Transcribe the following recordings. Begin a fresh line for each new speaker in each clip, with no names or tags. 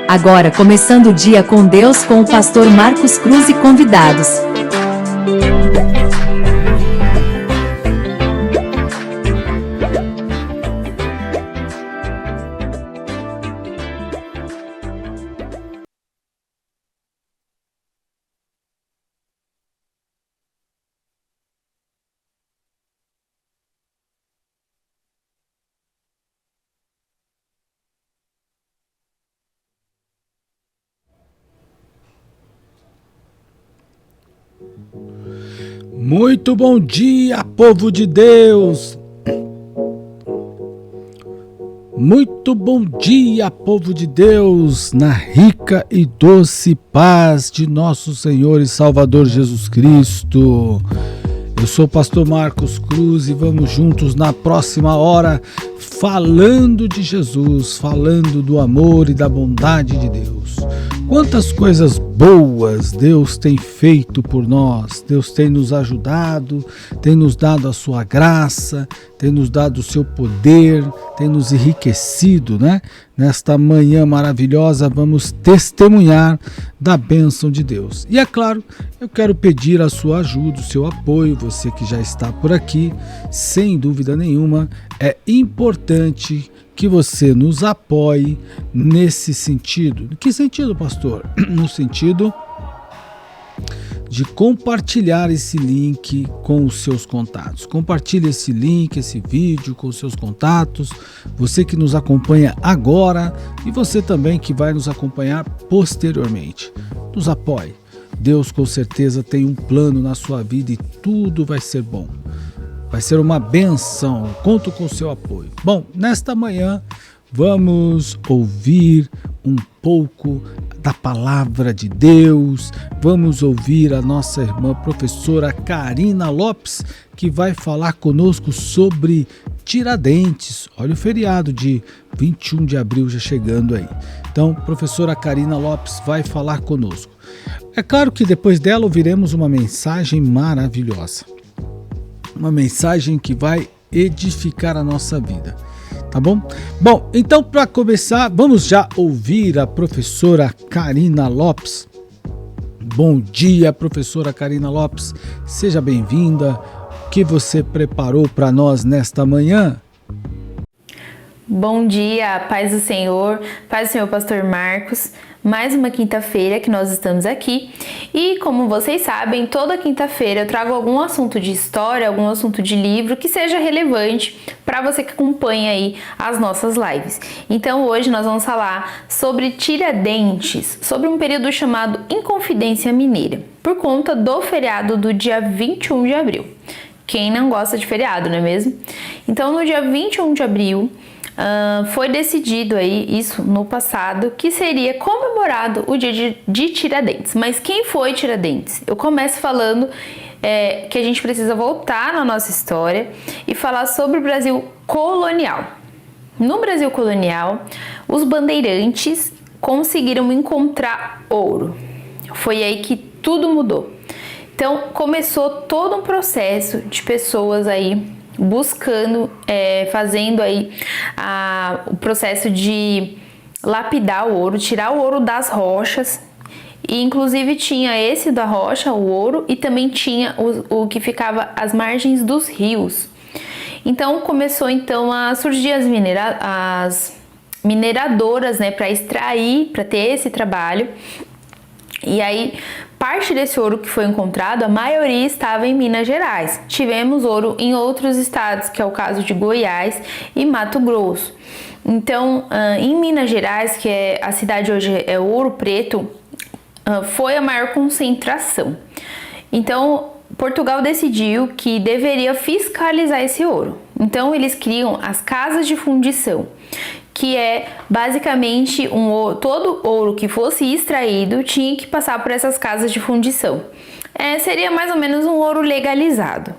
Agora começando o dia com Deus com o pastor Marcos Cruz e convidados.
Muito bom dia, povo de Deus! Muito bom dia, povo de Deus, na rica e doce paz de nosso Senhor e Salvador Jesus Cristo. Eu sou o pastor Marcos Cruz e vamos juntos na próxima hora falando de Jesus, falando do amor e da bondade de Deus. Quantas coisas boas Deus tem feito por nós, Deus tem nos ajudado, tem nos dado a sua graça, tem nos dado o seu poder, tem nos enriquecido, né? Nesta manhã maravilhosa vamos testemunhar da bênção de Deus. E é claro, eu quero pedir a sua ajuda, o seu apoio, você que já está por aqui, sem dúvida nenhuma, é importante que você nos apoie nesse sentido. Que sentido, pastor? No sentido de compartilhar esse link com os seus contatos. Compartilhe esse link, esse vídeo com os seus contatos. Você que nos acompanha agora e você também que vai nos acompanhar posteriormente. Nos apoie. Deus com certeza tem um plano na sua vida e tudo vai ser bom. Vai ser uma bênção, conto com o seu apoio. Bom, nesta manhã vamos ouvir um pouco da palavra de Deus, vamos ouvir a nossa irmã professora Karina Lopes, que vai falar conosco sobre Tiradentes. Olha o feriado de 21 de abril já chegando aí. Então, professora Karina Lopes vai falar conosco. É claro que depois dela ouviremos uma mensagem maravilhosa. Uma mensagem que vai edificar a nossa vida, tá bom? Bom, então para começar, vamos já ouvir a professora Karina Lopes. Bom dia, professora Karina Lopes, seja bem-vinda. O que você preparou para nós nesta manhã?
Bom dia, paz do Senhor pastor Marcos. Mais uma quinta-feira que nós estamos aqui e, como vocês sabem, toda quinta-feira eu trago algum assunto de história, algum assunto de livro que seja relevante para você que acompanha aí as nossas lives. Então hoje nós vamos falar sobre Tiradentes, sobre um período chamado Inconfidência Mineira, por conta do feriado do dia 21 de abril. Quem não gosta de feriado, não é mesmo? Então no dia 21 de abril, foi decidido aí, isso no passado, que seria comemorado o dia de Tiradentes. Mas quem foi Tiradentes? Eu começo falando que a gente precisa voltar na nossa história e falar sobre o Brasil colonial. No Brasil colonial, os bandeirantes conseguiram encontrar ouro. Foi aí que tudo mudou. Então começou todo um processo de pessoas aí buscando, fazendo aí o processo de lapidar o ouro, tirar o ouro das rochas, e inclusive tinha esse da rocha, o ouro, e também tinha o que ficava às margens dos rios. Então começou então a surgir as mineradoras, né, para extrair, para ter esse trabalho. E aí, parte desse ouro que foi encontrado, a maioria estava em Minas Gerais. Tivemos ouro em outros estados, que é o caso de Goiás e Mato Grosso. Então, em Minas Gerais, que é a cidade hoje é Ouro Preto, foi a maior concentração. Então, Portugal decidiu que deveria fiscalizar esse ouro. Então, eles criam as casas de fundição, que é basicamente todo ouro que fosse extraído tinha que passar por essas casas de fundição. Seria mais ou menos um ouro legalizado.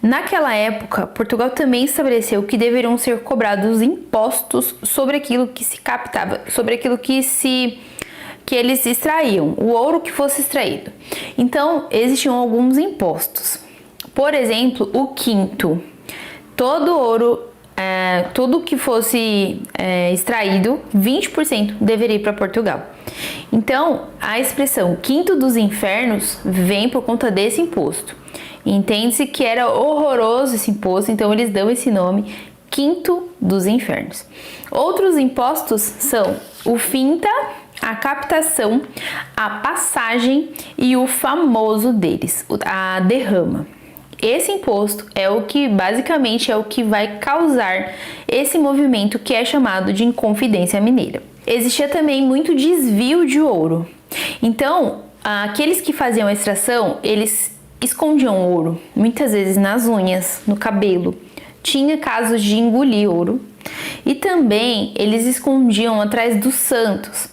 Naquela época, Portugal também estabeleceu que deveriam ser cobrados impostos sobre aquilo que se captava, sobre aquilo que eles extraíam, o ouro que fosse extraído. Então, existiam alguns impostos. Por exemplo, o quinto. Todo ouro tudo que fosse extraído, 20% deveria ir para Portugal. Então, a expressão quinto dos infernos vem por conta desse imposto. Entende-se que era horroroso esse imposto, então eles dão esse nome, quinto dos infernos. Outros impostos são o finta, a captação, a passagem e o famoso deles, a derrama. Esse imposto é o que basicamente é o que vai causar esse movimento que é chamado de Inconfidência Mineira. Existia também muito desvio de ouro. Então, aqueles que faziam a extração, eles escondiam ouro, muitas vezes nas unhas, no cabelo. Tinha casos de engolir ouro. E também eles escondiam atrás dos santos.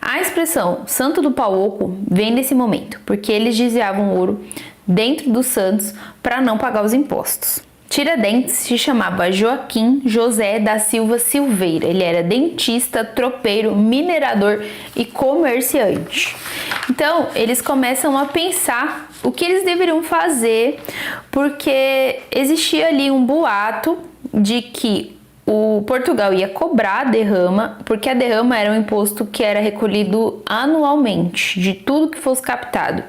A expressão santo do pau oco vem desse momento, porque eles desviavam ouro dentro dos santos para não pagar os impostos. Tiradentes se chamava Joaquim José da Silva Silveira. Ele era dentista, tropeiro, minerador e comerciante. Então, eles começam a pensar o que eles deveriam fazer, porque existia ali um boato de que o Portugal ia cobrar a derrama, porque a derrama era um imposto que era recolhido anualmente de tudo que fosse captado.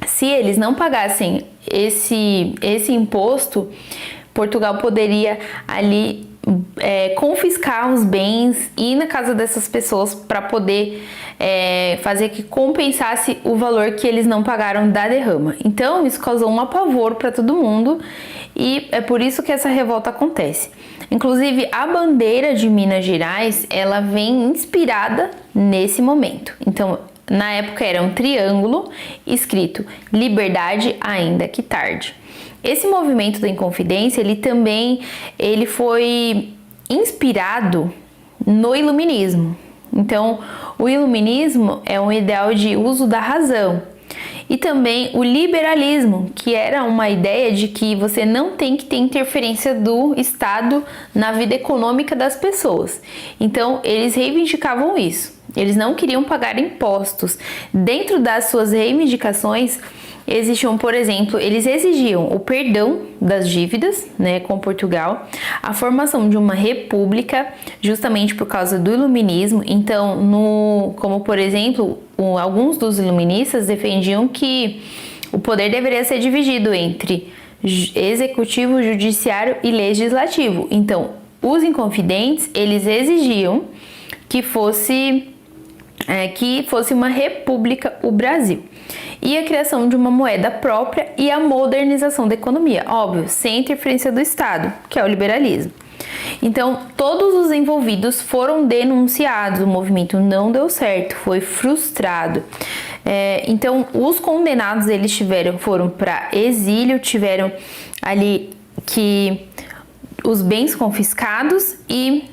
Se eles não pagassem esse imposto, Portugal poderia ali confiscar os bens e ir na casa dessas pessoas para poder fazer que compensasse o valor que eles não pagaram da derrama. Então isso causou um apavoro para todo mundo e é por isso que essa revolta acontece. Inclusive a bandeira de Minas Gerais, ela vem inspirada nesse momento. Então na época era um triângulo escrito liberdade ainda que tarde. Esse movimento da Inconfidência, ele foi inspirado no iluminismo. Então, o iluminismo é um ideal de uso da razão. E também o liberalismo, que era uma ideia de que você não tem que ter interferência do Estado na vida econômica das pessoas. Então, eles reivindicavam isso. Eles não queriam pagar impostos. Dentro das suas reivindicações, existiam, por exemplo, eles exigiam o perdão das dívidas, com Portugal, a formação de uma república, justamente por causa do iluminismo. Então, como por exemplo, alguns dos iluministas defendiam que o poder deveria ser dividido entre executivo, judiciário e legislativo. Então, os inconfidentes, eles exigiam que fosse uma república o Brasil. E a criação de uma moeda própria e a modernização da economia, óbvio, sem interferência do Estado, que é o liberalismo. Então, todos os envolvidos foram denunciados, o movimento não deu certo, foi frustrado. Então, os condenados, eles foram para exílio, tiveram ali os bens confiscados e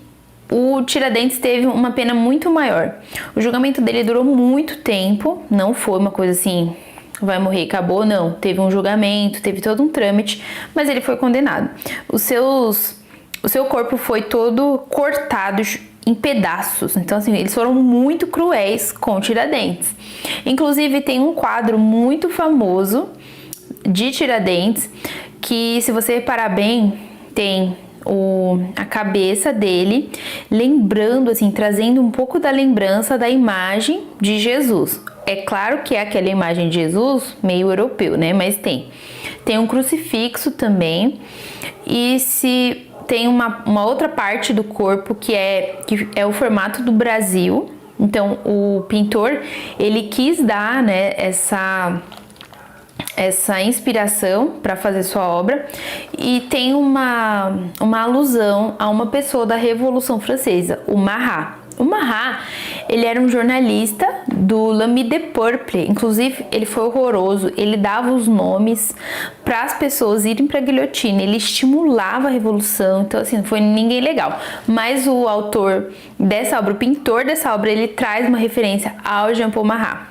o Tiradentes teve uma pena muito maior. O julgamento dele durou muito tempo, não foi uma coisa assim, vai morrer, acabou, não. Teve um julgamento, teve todo um trâmite, mas ele foi condenado. O seu corpo foi todo cortado em pedaços, então assim, eles foram muito cruéis com Tiradentes. Inclusive tem um quadro muito famoso de Tiradentes, que se você reparar bem, tem a cabeça dele, lembrando, assim, trazendo um pouco da lembrança da imagem de Jesus. É claro que é aquela imagem de Jesus meio europeu, mas tem um crucifixo também, e se tem uma outra parte do corpo que é o formato do Brasil. Então o pintor, ele quis dar, essa inspiração para fazer sua obra, e tem uma alusão a uma pessoa da Revolução Francesa, o Marat. O Marat, ele era um jornalista do L'Ami de Peuple, inclusive ele foi horroroso, ele dava os nomes para as pessoas irem para a guilhotina, ele estimulava a revolução, então assim, não foi ninguém legal. Mas o autor dessa obra, o pintor dessa obra, ele traz uma referência ao Jean Paul Marat.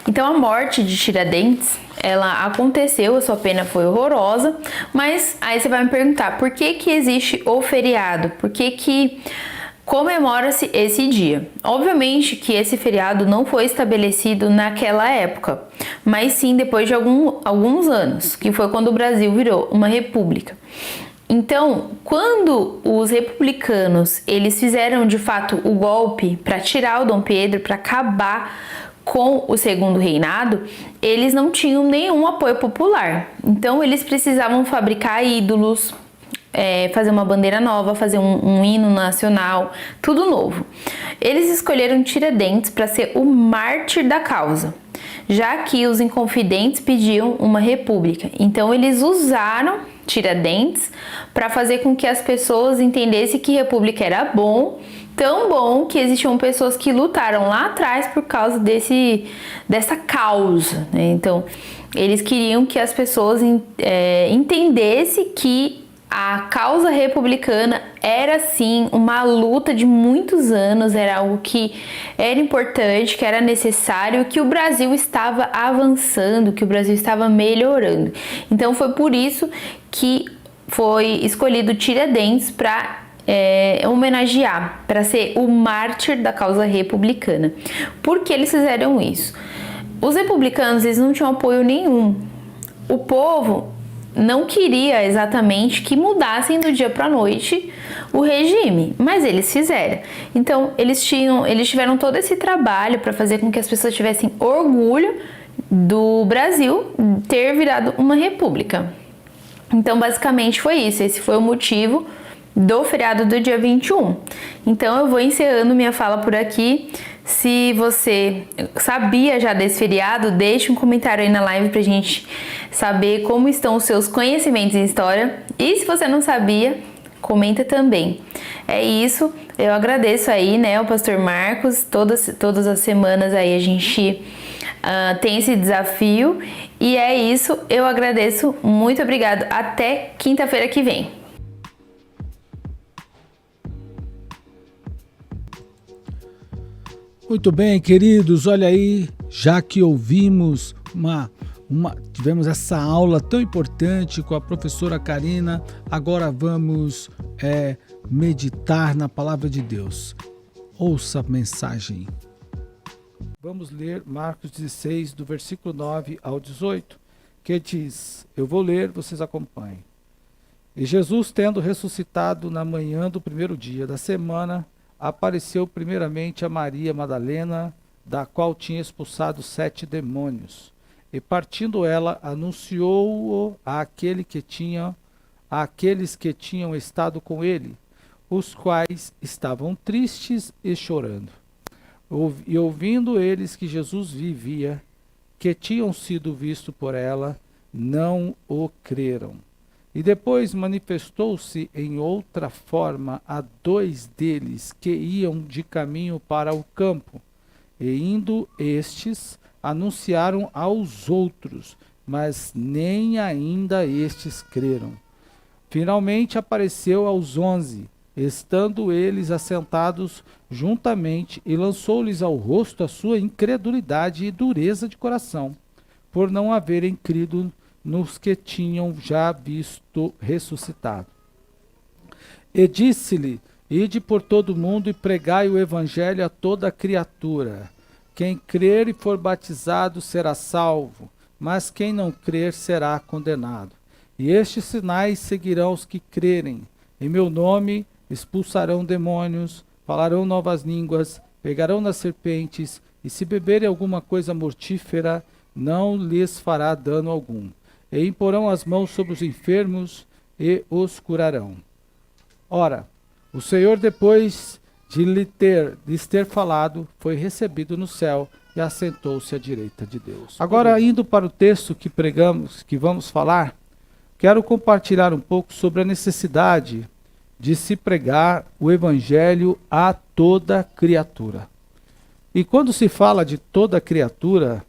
Então a morte de Tiradentes, ela aconteceu, a sua pena foi horrorosa, mas aí você vai me perguntar, por que existe o feriado? Por que comemora-se esse dia? Obviamente que esse feriado não foi estabelecido naquela época, mas sim depois de alguns anos, que foi quando o Brasil virou uma república. Então, quando os republicanos eles fizeram de fato o golpe para tirar o Dom Pedro, para acabar com o segundo reinado, eles não tinham nenhum apoio popular. Então, eles precisavam fabricar ídolos, fazer uma bandeira nova, fazer um hino nacional, tudo novo. Eles escolheram Tiradentes para ser o mártir da causa, já que os inconfidentes pediam uma república. Então eles usaram Tiradentes para fazer com que as pessoas entendessem que república era bom, tão bom que existiam pessoas que lutaram lá atrás por causa dessa causa, né? Então eles queriam que as pessoas entendessem que a causa republicana era sim uma luta de muitos anos, era algo que era importante, que era necessário, que o Brasil estava avançando, que o Brasil estava melhorando. Então foi por isso que foi escolhido Tiradentes para homenagear, para ser o mártir da causa republicana. Por que eles fizeram isso? Os republicanos eles não tinham apoio nenhum. O povo não queria exatamente que mudassem do dia para a noite o regime, mas eles fizeram. Então eles tiveram todo esse trabalho para fazer com que as pessoas tivessem orgulho do Brasil ter virado uma república. Então basicamente foi isso, esse foi o motivo do feriado do dia 21. Então eu vou encerrando minha fala por aqui. Se você sabia já desse feriado, deixe um comentário aí na live pra gente saber como estão os seus conhecimentos em história. E se você não sabia, comenta também. É isso, eu agradeço aí, né, o pastor Marcos. Todas as semanas aí a gente tem esse desafio. E é isso, eu agradeço, muito obrigado. Até quinta-feira que vem.
Muito bem, queridos, olha aí, já que ouvimos tivemos essa aula tão importante com a professora Karina, agora vamos meditar na palavra de Deus. Ouça a mensagem. Vamos ler Marcos 16, do versículo 9 ao 18, que diz, eu vou ler, vocês acompanhem. E Jesus, tendo ressuscitado na manhã do primeiro dia da semana, apareceu primeiramente a Maria Madalena, da qual tinha expulsado 7 demônios. E partindo ela, anunciou-o àqueles que tinham estado com ele, os quais estavam tristes e chorando. E ouvindo eles que Jesus vivia, que tinham sido vistos por ela, não o creram. E depois manifestou-se em outra forma a 2 deles que iam de caminho para o campo. E indo estes, anunciaram aos outros, mas nem ainda estes creram. Finalmente apareceu aos 11, estando eles assentados juntamente, e lançou-lhes ao rosto a sua incredulidade e dureza de coração, por não haverem crido nos que tinham já visto ressuscitado. E disse-lhe, ide por todo o mundo e pregai o evangelho a toda criatura. Quem crer e for batizado será salvo, mas quem não crer será condenado. E estes sinais seguirão os que crerem. Em meu nome expulsarão demônios, falarão novas línguas, pegarão nas serpentes, e se beberem alguma coisa mortífera, não lhes fará dano algum. E imporão as mãos sobre os enfermos e os curarão. Ora, o Senhor, depois de lhes ter falado, foi recebido no céu e assentou-se à direita de Deus. Agora, indo para o texto que pregamos, que vamos falar, quero compartilhar um pouco sobre a necessidade de se pregar o evangelho a toda criatura. E quando se fala de toda criatura,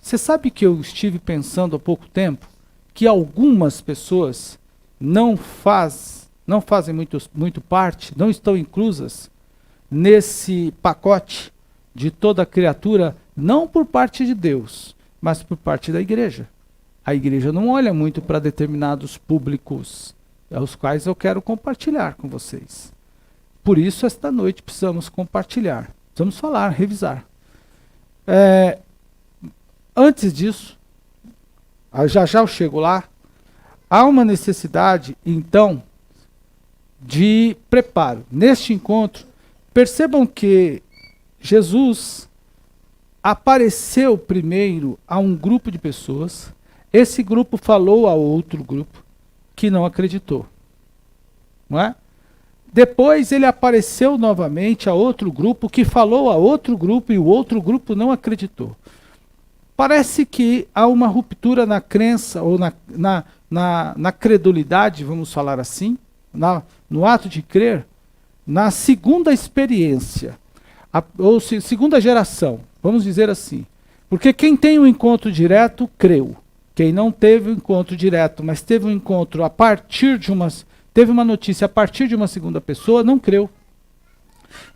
você sabe que eu estive pensando há pouco tempo que algumas pessoas não fazem muito parte, não estão inclusas nesse pacote de toda criatura, não por parte de Deus, mas por parte da igreja. A igreja não olha muito para determinados públicos, aos quais eu quero compartilhar com vocês. Por isso, esta noite precisamos compartilhar, precisamos falar, revisar. Antes disso, já eu chego lá, há uma necessidade, então, de preparo. Neste encontro, percebam que Jesus apareceu primeiro a um grupo de pessoas, esse grupo falou a outro grupo que não acreditou. Não é? Depois ele apareceu novamente a outro grupo que falou a outro grupo e o outro grupo não acreditou. Parece que há uma ruptura na crença ou na credulidade, vamos falar assim, no ato de crer, na segunda experiência, ou segunda geração, vamos dizer assim. Porque quem tem um encontro direto, creu. Quem não teve um encontro direto, mas teve um encontro a partir de teve uma notícia a partir de uma segunda pessoa, não creu.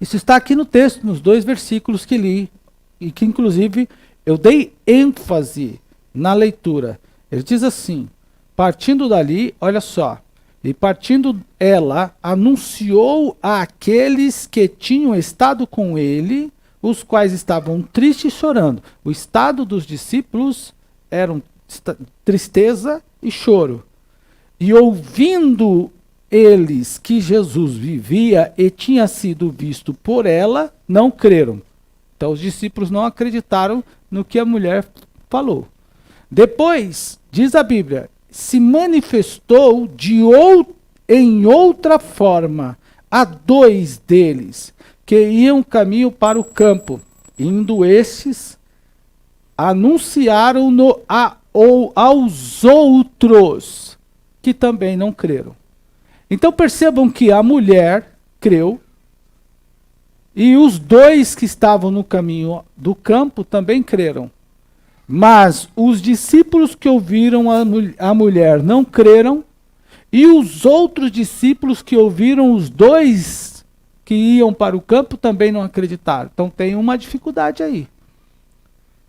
Isso está aqui no texto, nos 2 versículos que li, e que inclusive eu dei ênfase na leitura. Ele diz assim, partindo dali, olha só, e partindo ela, anunciou àqueles que tinham estado com ele, os quais estavam tristes e chorando. O estado dos discípulos era tristeza e choro. E ouvindo eles que Jesus vivia e tinha sido visto por ela, não creram. Então os discípulos não acreditaram no que a mulher falou. Depois, diz a Bíblia, se manifestou em outra forma a 2 deles, que iam caminho para o campo. Indo estes, anunciaram-no aos outros, que também não creram. Então percebam que a mulher creu, e os 2 que estavam no caminho do campo também creram. Mas os discípulos que ouviram a mulher não creram, e os outros discípulos que ouviram os 2 que iam para o campo também não acreditaram. Então tem uma dificuldade aí.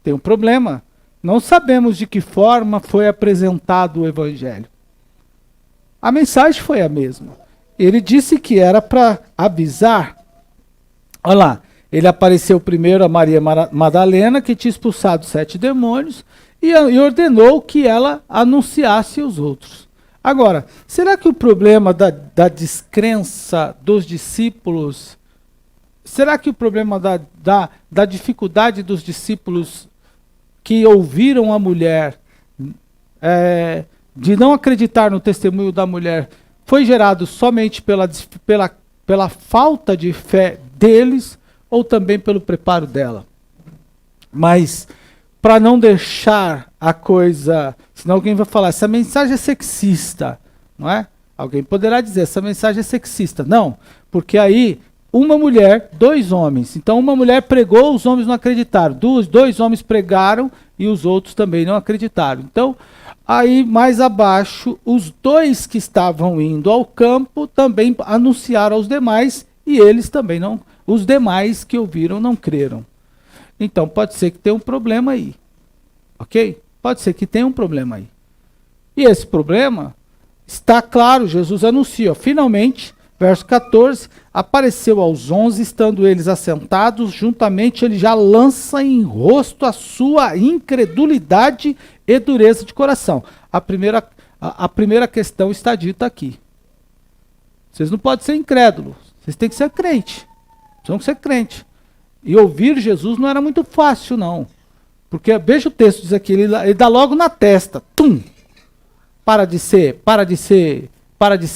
Tem um problema. Não sabemos de que forma foi apresentado o evangelho. A mensagem foi a mesma. Ele disse que era para avisar. Olha lá, ele apareceu primeiro a Maria Madalena, que tinha expulsado 7 demônios, e ordenou que ela anunciasse os outros. Agora, será que o problema da descrença dos discípulos, será que o problema da dificuldade dos discípulos que ouviram a mulher, de não acreditar no testemunho da mulher, foi gerado somente pela falta de fé deles, ou também pelo preparo dela? Mas, para não deixar a coisa, senão alguém vai falar, essa mensagem é sexista, não é? Alguém poderá dizer, essa mensagem é sexista. Não, porque aí, uma mulher, 2 homens. Então, uma mulher pregou, os homens não acreditaram. 2 homens pregaram e os outros também não acreditaram. Então, aí mais abaixo, os 2 que estavam indo ao campo também anunciaram aos demais, e eles também não, os demais que ouviram não creram. Então pode ser que tenha um problema aí, ok? Pode ser que tenha um problema aí. E esse problema está claro, Jesus anuncia, finalmente, verso 14, apareceu aos 11, estando eles assentados, juntamente ele já lança em rosto a sua incredulidade e dureza de coração. A primeira questão está dita aqui. Vocês não podem ser incrédulos, vocês têm que ser crente. Vocês têm que ser crente. E ouvir Jesus não era muito fácil, não. Porque, veja o texto, diz aqui, ele dá logo na testa. Tum! Para de ser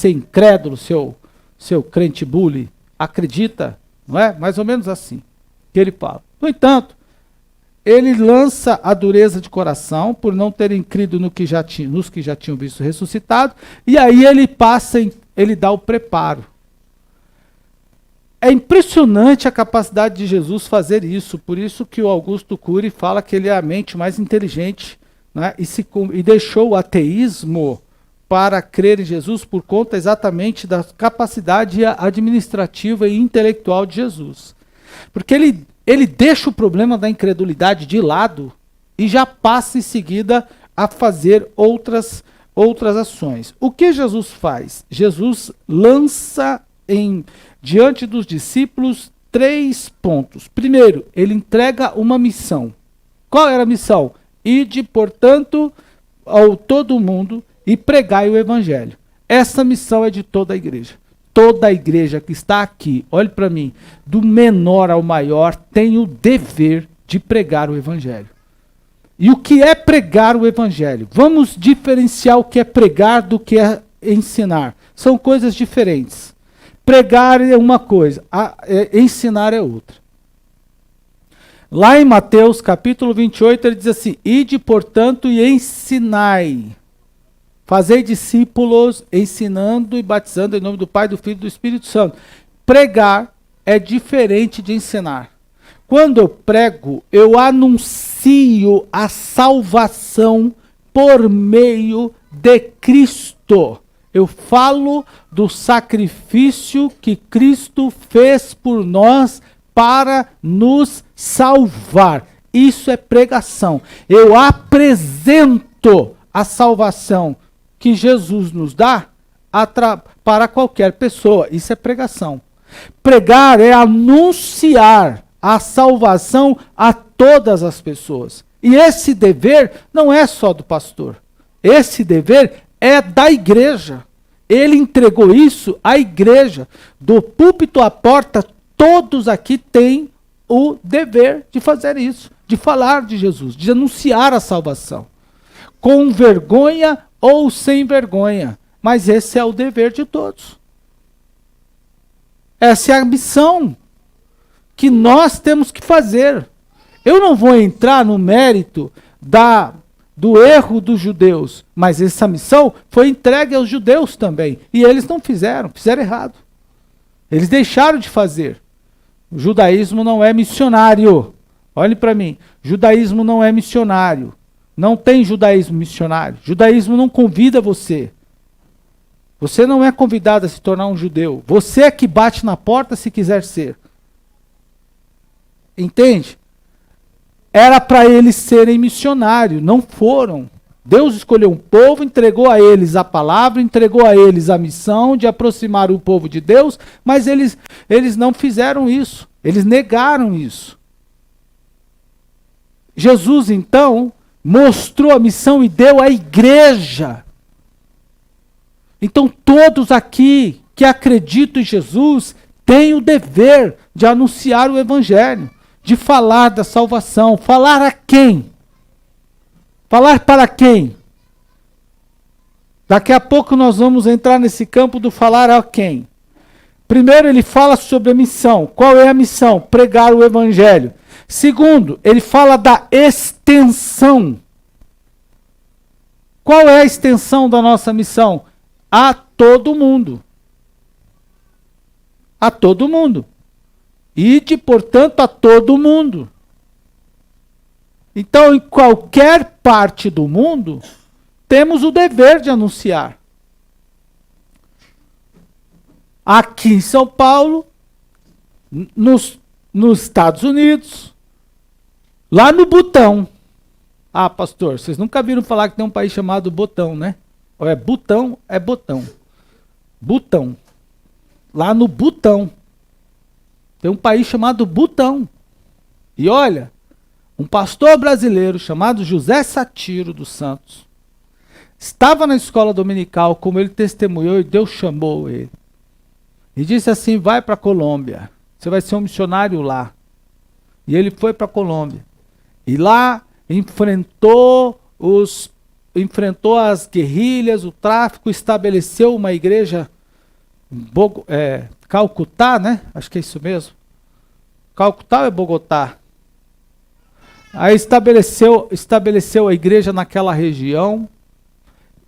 incrédulo, seu crente bully. Acredita, não é? Mais ou menos assim que ele fala. No entanto, ele lança a dureza de coração por não terem crido nos que já tinham visto ressuscitado, e aí ele dá o preparo. É impressionante a capacidade de Jesus fazer isso, por isso que o Augusto Cury fala que ele é a mente mais inteligente, né, e deixou o ateísmo para crer em Jesus por conta exatamente da capacidade administrativa e intelectual de Jesus. Porque ele deixa o problema da incredulidade de lado e já passa em seguida a fazer outras ações. O que Jesus faz? Jesus lança diante dos discípulos 3 pontos. Primeiro, ele entrega uma missão. Qual era a missão? Ide, portanto, ao todo mundo e pregai o evangelho. Essa missão é de toda a igreja. toda a igreja que está aqui, olhe para mim, do menor ao maior, tem o dever de pregar o evangelho. E o que é pregar o evangelho? Vamos diferenciar o que é pregar do que é ensinar. São coisas diferentes. Pregar é uma coisa, ensinar é outra. Lá em Mateus capítulo 28, ele diz assim: ide, portanto, e ensinai. Fazei discípulos, ensinando e batizando em nome do Pai, do Filho e do Espírito Santo. Pregar é diferente de ensinar. Quando eu prego, eu anuncio a salvação por meio de Cristo. Eu falo do sacrifício que Cristo fez por nós para nos salvar. Isso é pregação. Eu apresento a salvação que Jesus nos dá para qualquer pessoa. Isso é pregação. Pregar é anunciar a salvação a todas as pessoas. E esse dever não é só do pastor. Esse dever é da igreja. Ele entregou isso à igreja. Do púlpito à porta, todos aqui têm o dever de fazer isso, de falar de Jesus, de anunciar a salvação. Com vergonha ou sem vergonha. Mas esse é o dever de todos. Essa é a missão que nós temos que fazer. Eu não vou entrar no mérito do erro dos judeus, mas essa missão foi entregue aos judeus também. E eles não fizeram errado. Eles deixaram de fazer. O judaísmo não é missionário. Olhe para mim. Judaísmo não é missionário. Não tem judaísmo missionário. Judaísmo não convida você. Você não é convidado a se tornar um judeu. Você é que bate na porta se quiser ser. Entende? Era para eles serem missionários, não foram. Deus escolheu um povo, entregou a eles a palavra, entregou a eles a missão de aproximar o povo de Deus, mas eles não fizeram isso. Eles negaram isso. Jesus, então, mostrou a missão e deu à igreja. Então, todos aqui que acreditam em Jesus têm o dever de anunciar o evangelho, de falar da salvação. Falar a quem? Falar para quem? Daqui a pouco nós vamos entrar nesse campo do falar a quem. Primeiro, ele fala sobre a missão. Qual é a missão? Pregar o evangelho. Segundo, ele fala da extensão. Qual é a extensão da nossa missão? A todo mundo. A todo mundo. Ide, portanto, a todo mundo. Então, em qualquer parte do mundo, temos o dever de anunciar. Aqui em São Paulo, nos Estados Unidos, lá no Butão. Ah, pastor, vocês nunca viram falar que tem um país chamado Botão, né? Ou é Butão, é Botão. Butão. Lá no Butão. Tem um país chamado Butão. E olha, um pastor brasileiro chamado José Satiro dos Santos estava na escola dominical, como ele testemunhou, e Deus chamou ele. E disse assim: vai para a Colômbia, você vai ser um missionário lá. E ele foi para a Colômbia. E lá enfrentou as guerrilhas, o tráfico, estabeleceu uma igreja em Calcutá, né? Acho que é isso mesmo. Calcutá ou é Bogotá? Aí estabeleceu a igreja naquela região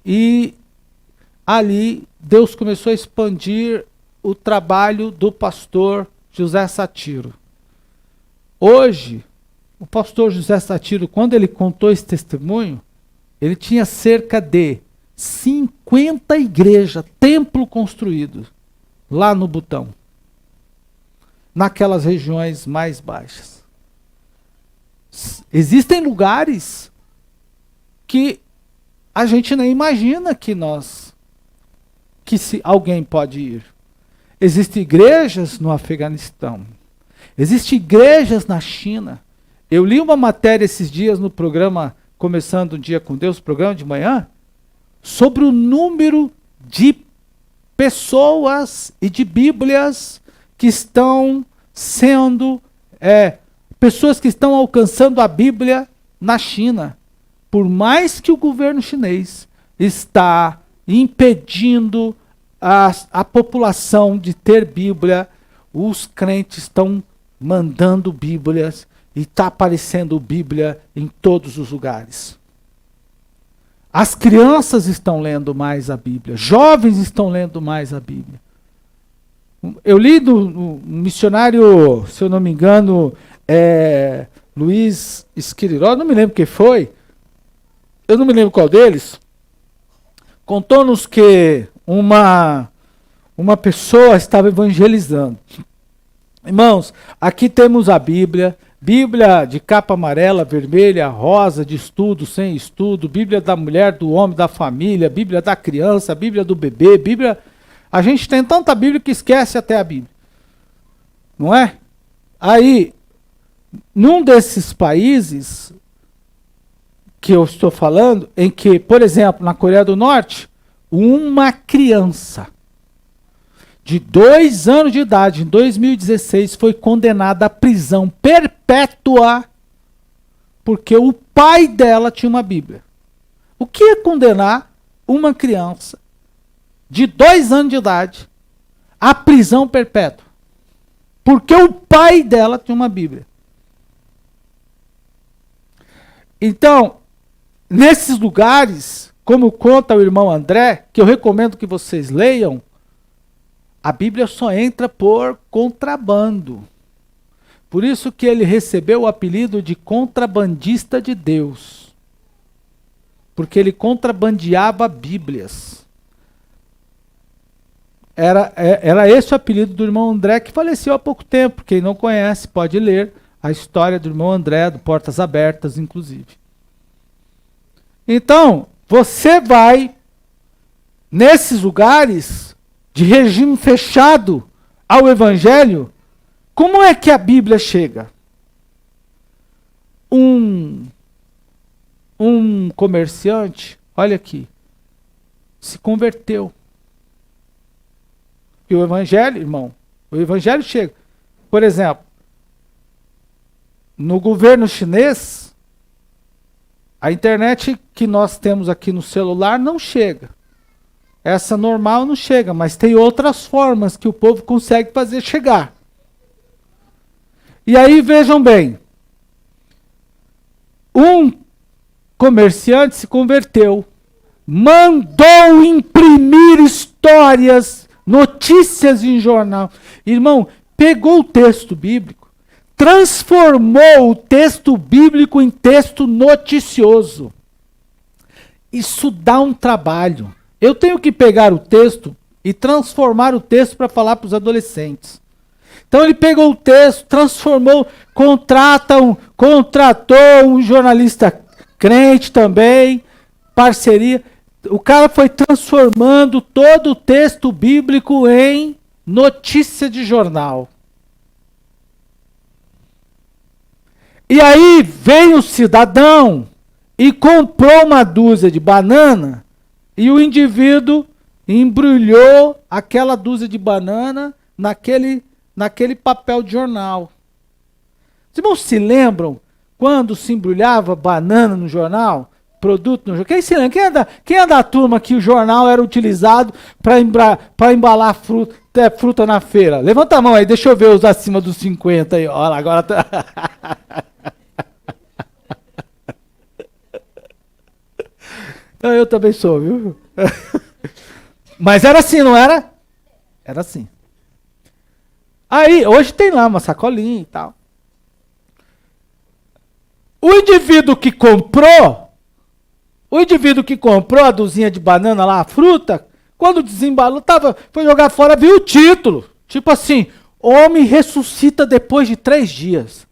e ali Deus começou a expandir o trabalho do pastor José Satiro. Hoje, o pastor José Satiro, quando ele contou esse testemunho, ele tinha cerca de 50 igrejas, templo construído lá no Butão, naquelas regiões mais baixas. Existem lugares que a gente nem imagina que se alguém pode ir. Existem igrejas no Afeganistão. Existem igrejas na China. Eu li uma matéria esses dias no programa Começando um Dia com Deus, programa de manhã, sobre o número de pessoas e de Bíblias que estão sendo, pessoas que estão alcançando a Bíblia na China. Por mais que o governo chinês está impedindo a população de ter Bíblia, os crentes estão mandando Bíblias e está aparecendo Bíblia em todos os lugares. As crianças estão lendo mais a Bíblia, jovens estão lendo mais a Bíblia. Eu li no missionário, se eu não me engano, Luiz Esquiriró, não me lembro quem foi, eu não me lembro qual deles, contou-nos que uma pessoa estava evangelizando. Irmãos, aqui temos a Bíblia de capa amarela, vermelha, rosa, de estudo, sem estudo, Bíblia da mulher, do homem, da família, Bíblia da criança, Bíblia do bebê, Bíblia... A gente tem tanta Bíblia que esquece até a Bíblia. Não é? Aí, num desses países que eu estou falando, em que, por exemplo, na Coreia do Norte, uma criança de 2 anos de idade, em 2016, foi condenada à prisão perpétua porque o pai dela tinha uma Bíblia. O que é condenar uma criança de 2 anos de idade à prisão perpétua? Porque o pai dela tinha uma Bíblia. Então, nesses lugares, como conta o irmão André, que eu recomendo que vocês leiam, a Bíblia só entra por contrabando. Por isso que ele recebeu o apelido de contrabandista de Deus. Porque ele contrabandeava Bíblias. Era esse o apelido do irmão André, que faleceu há pouco tempo. Quem não conhece pode ler a história do irmão André, do Portas Abertas, inclusive. Então, você vai nesses lugares de regime fechado ao Evangelho, como é que a Bíblia chega? Um comerciante, olha aqui, se converteu. E o Evangelho, irmão, o Evangelho chega. Por exemplo, no governo chinês, a internet que nós temos aqui no celular não chega. Essa normal não chega, mas tem outras formas que o povo consegue fazer chegar. E aí vejam bem, um comerciante se converteu, mandou imprimir histórias, notícias em jornal. Irmão, pegou o texto bíblico, transformou o texto bíblico em texto noticioso. Isso dá um trabalho. Eu tenho que pegar o texto e transformar o texto para falar para os adolescentes. Então ele pegou o texto, transformou, contratou um jornalista crente também, parceria. O cara foi transformando todo o texto bíblico em notícia de jornal. E aí veio o cidadão e comprou uma dúzia de banana e o indivíduo embrulhou aquela dúzia de banana naquele papel de jornal. Os irmãos se lembram quando se embrulhava banana no jornal? Produto no jornal? Quem se lembra? Quem é da turma que o jornal era utilizado para embalar fruta na feira? Levanta a mão aí, deixa eu ver os acima dos 50 aí. Olha, agora tá... Eu também sou, viu? Mas era assim, não era? Era assim. Aí, hoje tem lá uma sacolinha e tal. O indivíduo que comprou a dúzia de banana lá, a fruta, quando desembalou, foi jogar fora, viu o título. Tipo assim, homem ressuscita depois de 3 dias.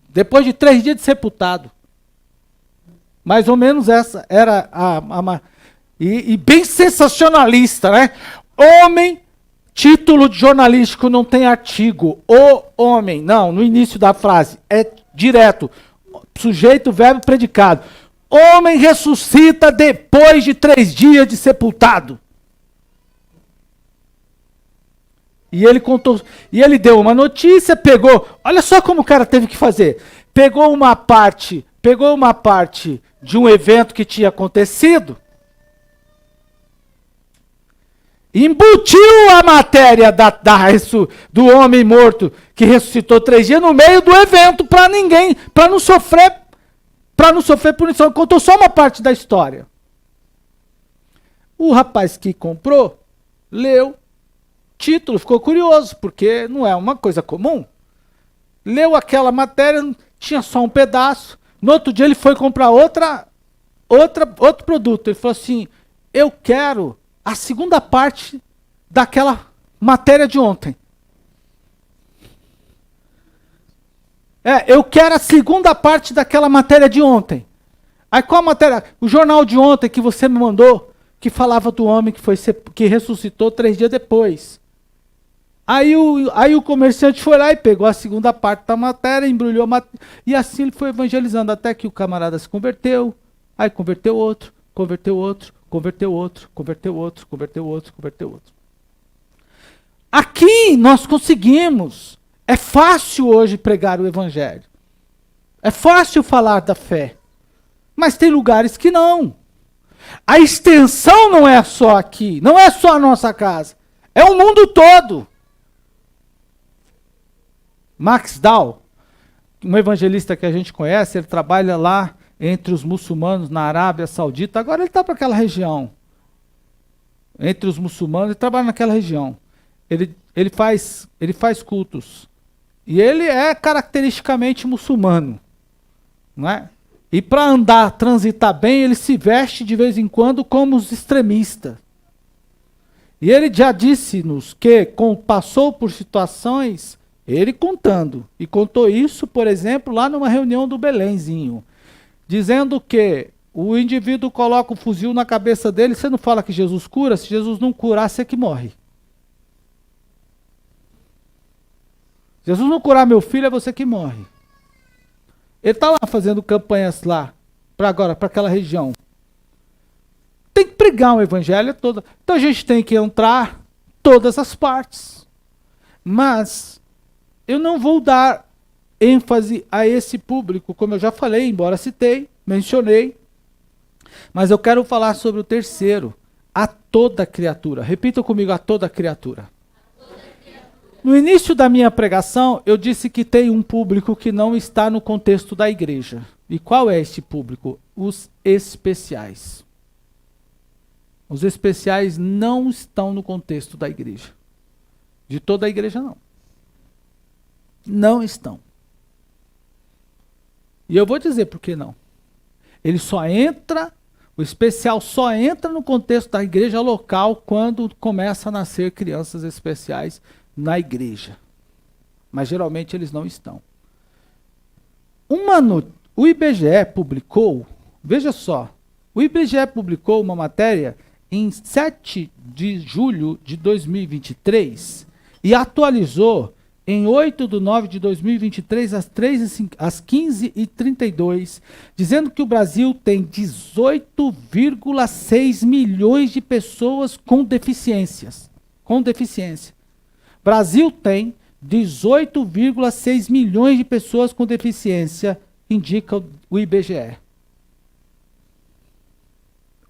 Depois de 3 dias de sepultado. Mais ou menos essa era e bem sensacionalista, né? Homem, título jornalístico, não tem artigo. O homem, não, no início da frase, é direto. Sujeito, verbo, predicado. Homem ressuscita depois de 3 dias de sepultado. E ele contou, e ele deu uma notícia, pegou, olha só como o cara teve que fazer. Pegou uma parte de um evento que tinha acontecido, embutiu a matéria do homem morto que ressuscitou 3 dias no meio do evento para não sofrer punição. Contou só uma parte da história. O rapaz que comprou, leu, título, ficou curioso, porque não é uma coisa comum. Leu aquela matéria, tinha só um pedaço. No outro dia ele foi comprar outro produto. Ele falou assim, eu quero a segunda parte daquela matéria de ontem. Eu quero a segunda parte daquela matéria de ontem. Aí qual a matéria? O jornal de ontem que você me mandou, que falava do homem que ressuscitou 3 dias depois. Aí o comerciante foi lá e pegou a segunda parte da matéria, embrulhou a matéria, e assim ele foi evangelizando, até que o camarada se converteu, aí converteu outro. Aqui nós conseguimos. É fácil hoje pregar o evangelho. É fácil falar da fé. Mas tem lugares que não. A extensão não é só aqui, não é só a nossa casa. É o mundo todo. Max Dow, um evangelista que a gente conhece, ele trabalha lá entre os muçulmanos na Arábia Saudita. Agora ele está para aquela região. Entre os muçulmanos, ele trabalha naquela região. Ele faz cultos. E ele é caracteristicamente muçulmano. Não é? E para transitar bem, ele se veste de vez em quando como os extremistas. E ele já disse-nos que passou por situações, ele contando, e contou isso, por exemplo, lá numa reunião do Belenzinho, dizendo que o indivíduo coloca o fuzil na cabeça dele, você não fala que Jesus cura, se Jesus não curar, você que morre. Jesus não curar meu filho, é você que morre. Ele está lá fazendo campanhas lá, para aquela região. Tem que pregar um evangelho todo. Então a gente tem que entrar todas as partes. Mas eu não vou dar ênfase a esse público, como eu já falei, embora mencionei. Mas eu quero falar sobre o terceiro, a toda criatura. Repita comigo, a toda criatura. No início da minha pregação, eu disse que tem um público que não está no contexto da igreja. E qual é este público? Os especiais. Os especiais não estão no contexto da igreja. De toda a igreja, não. Não estão. E eu vou dizer por que não. O especial só entra no contexto da igreja local quando começa a nascer crianças especiais na igreja. Mas geralmente eles não estão. O IBGE publicou, veja só, o IBGE publicou uma matéria em 7 de julho de 2023 e atualizou em 8/9/2023, às 15h32, dizendo que o Brasil tem 18,6 milhões de pessoas com deficiências. Brasil tem 18,6 milhões de pessoas com deficiência, indica o IBGE.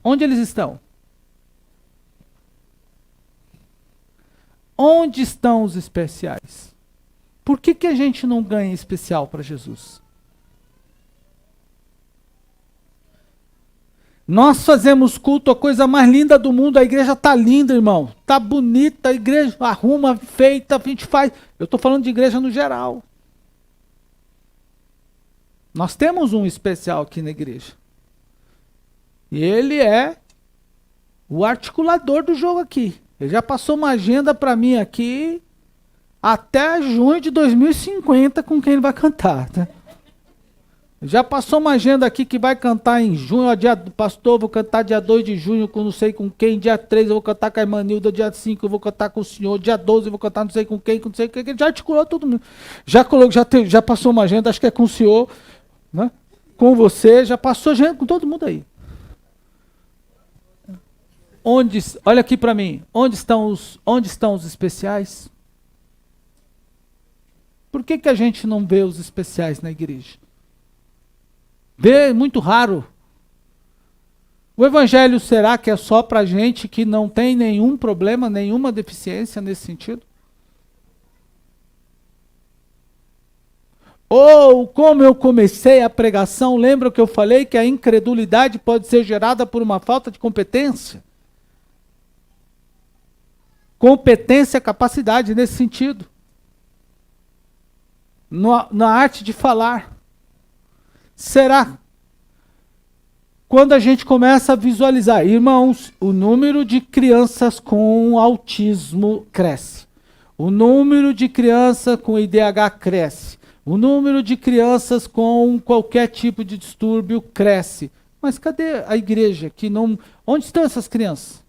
Onde eles estão? Onde estão os especiais? Por que a gente não ganha especial para Jesus? Nós fazemos culto, a coisa mais linda do mundo, a igreja está linda, irmão. Está bonita, a igreja arruma, feita, a gente faz. Eu estou falando de igreja no geral. Nós temos um especial aqui na igreja. E ele é o articulador do jogo aqui. Ele já passou uma agenda para mim aqui até junho de 2050 com quem ele vai cantar, tá? Já passou uma agenda aqui que vai cantar em junho, ó, dia do pastor, vou cantar dia 2 de junho com não sei com quem, dia 3 eu vou cantar com a irmã Nilda, dia 5 eu vou cantar com o senhor, dia 12 eu vou cantar não sei com quem, com não sei com quem, já articulou todo mundo. Já passou uma agenda, acho que é com o senhor, né? Com você, já passou agenda com todo mundo aí. Olha aqui para mim, onde estão os especiais? Por que a gente não vê os especiais na igreja? Vê, muito raro. O evangelho será que é só para gente que não tem nenhum problema, nenhuma deficiência nesse sentido? Ou, como eu comecei a pregação, lembra que eu falei que a incredulidade pode ser gerada por uma falta de competência? Competência, capacidade nesse sentido. Na arte de falar. Será? Quando a gente começa a visualizar, irmãos, o número de crianças com autismo cresce. O número de crianças com IDH cresce. O número de crianças com qualquer tipo de distúrbio cresce. Mas cadê a igreja que não... Onde estão essas crianças?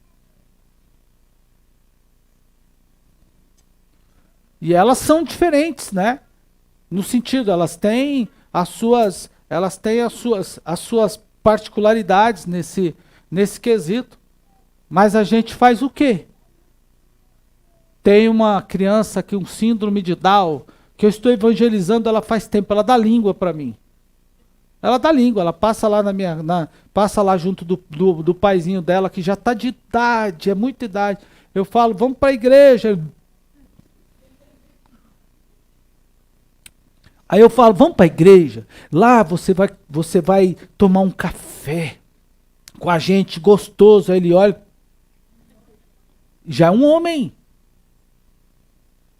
E elas são diferentes, né? No sentido, elas têm as suas particularidades nesse quesito. Mas a gente faz o quê? Tem uma criança com síndrome de Down, que eu estou evangelizando, ela faz tempo, ela dá língua para mim. Ela dá língua, ela passa lá passa lá junto do paizinho dela, que já está de idade, é muita idade. Eu falo, vamos para a igreja. Aí eu falo, vamos para a igreja. Lá você vai tomar um café com a gente, gostoso. Aí ele olha, já é um homem.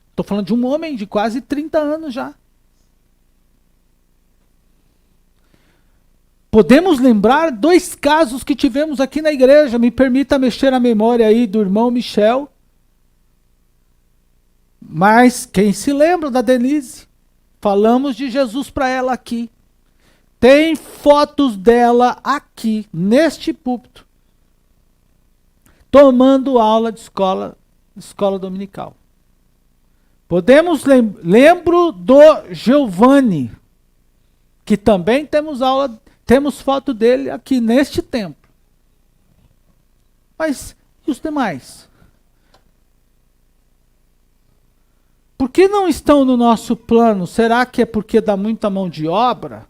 Estou falando de um homem de quase 30 anos já. Podemos lembrar 2 casos que tivemos aqui na igreja. Me permita mexer a memória aí do irmão Michel. Mas quem se lembra da Denise? Falamos de Jesus para ela aqui. Tem fotos dela aqui, neste púlpito, tomando aula de escola dominical. Lembro do Giovanni, que também temos foto dele aqui neste templo. Mas e os demais? Por que não estão no nosso plano? Será que é porque dá muita mão de obra?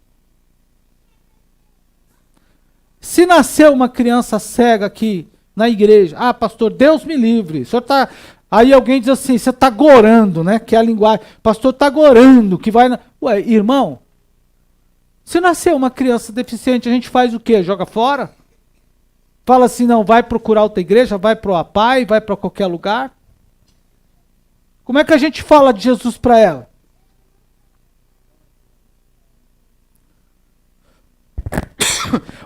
Se nasceu uma criança cega aqui na igreja, pastor, Deus me livre, o senhor está... Aí alguém diz assim, você está gorando, né? Que é a linguagem. Pastor, está gorando, que vai... Ué, irmão, se nascer uma criança deficiente, a gente faz o quê? Joga fora? Fala assim, não, vai procurar outra igreja, vai para o APAI, vai para qualquer lugar? Como é que a gente fala de Jesus para ela?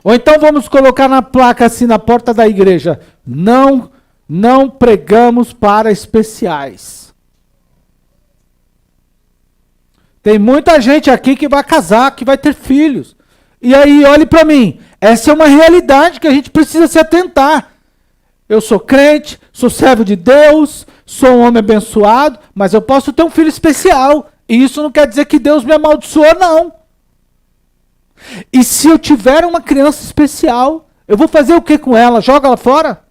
Ou então vamos colocar na placa assim, na porta da igreja, não pregamos para especiais. Tem muita gente aqui que vai casar, que vai ter filhos. E aí, olhe para mim, essa é uma realidade que a gente precisa se atentar. Eu sou crente, sou servo de Deus, sou um homem abençoado, mas eu posso ter um filho especial. E isso não quer dizer que Deus me amaldiçoou, não. E se eu tiver uma criança especial, eu vou fazer o que com ela? Joga ela fora?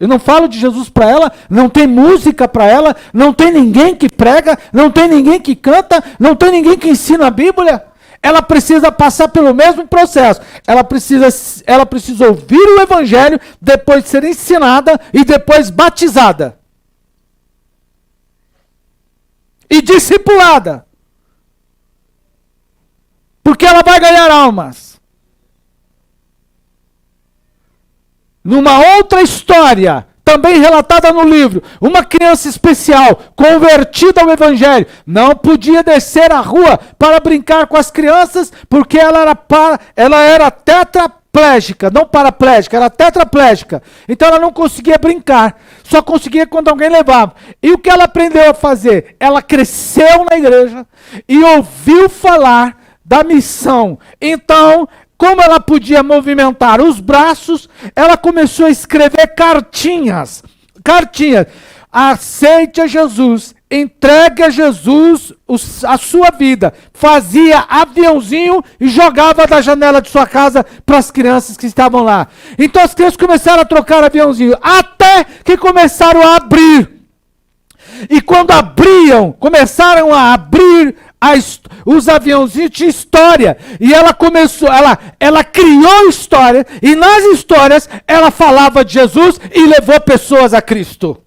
Eu não falo de Jesus para ela, não tem música para ela, não tem ninguém que prega, não tem ninguém que canta, não tem ninguém que ensina a Bíblia. Ela precisa passar pelo mesmo processo. Ela precisa ouvir o evangelho, depois ser ensinada e depois batizada. E discipulada. Porque ela vai ganhar almas. Numa outra história, também relatada no livro, uma criança especial, convertida ao evangelho, não podia descer à rua para brincar com as crianças, porque ela era tetraplégica, não paraplégica, era tetraplégica. Então ela não conseguia brincar, só conseguia quando alguém levava. E o que ela aprendeu a fazer? Ela cresceu na igreja e ouviu falar da missão. Então, como ela podia movimentar os braços, ela começou a escrever cartinhas. Aceite a Jesus, entregue a Jesus a sua vida. Fazia aviãozinho e jogava da janela de sua casa para as crianças que estavam lá. Então as crianças começaram a trocar aviãozinho, até que começaram a abrir. E quando começaram a abrir os aviãozinhos de história. E ela ela criou história. E nas histórias ela falava de Jesus e levou pessoas a Cristo.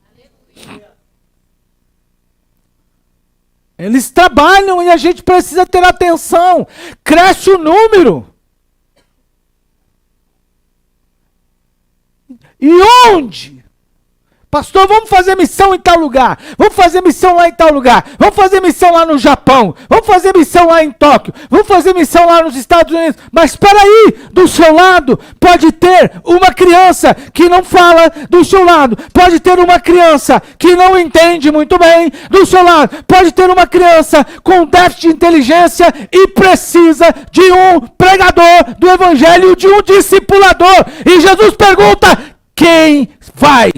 Eles trabalham e a gente precisa ter atenção. Cresce o número. E onde? Pastor, vamos fazer missão em tal lugar. Vamos fazer missão lá em tal lugar. Vamos fazer missão lá no Japão. Vamos fazer missão lá em Tóquio. Vamos fazer missão lá nos Estados Unidos. Mas espera aí, do seu lado pode ter uma criança que não fala. Do seu lado pode ter uma criança que não entende muito bem. Do seu lado pode ter uma criança com déficit de inteligência e precisa de um pregador do evangelho, de um discipulador. E Jesus pergunta: quem vai?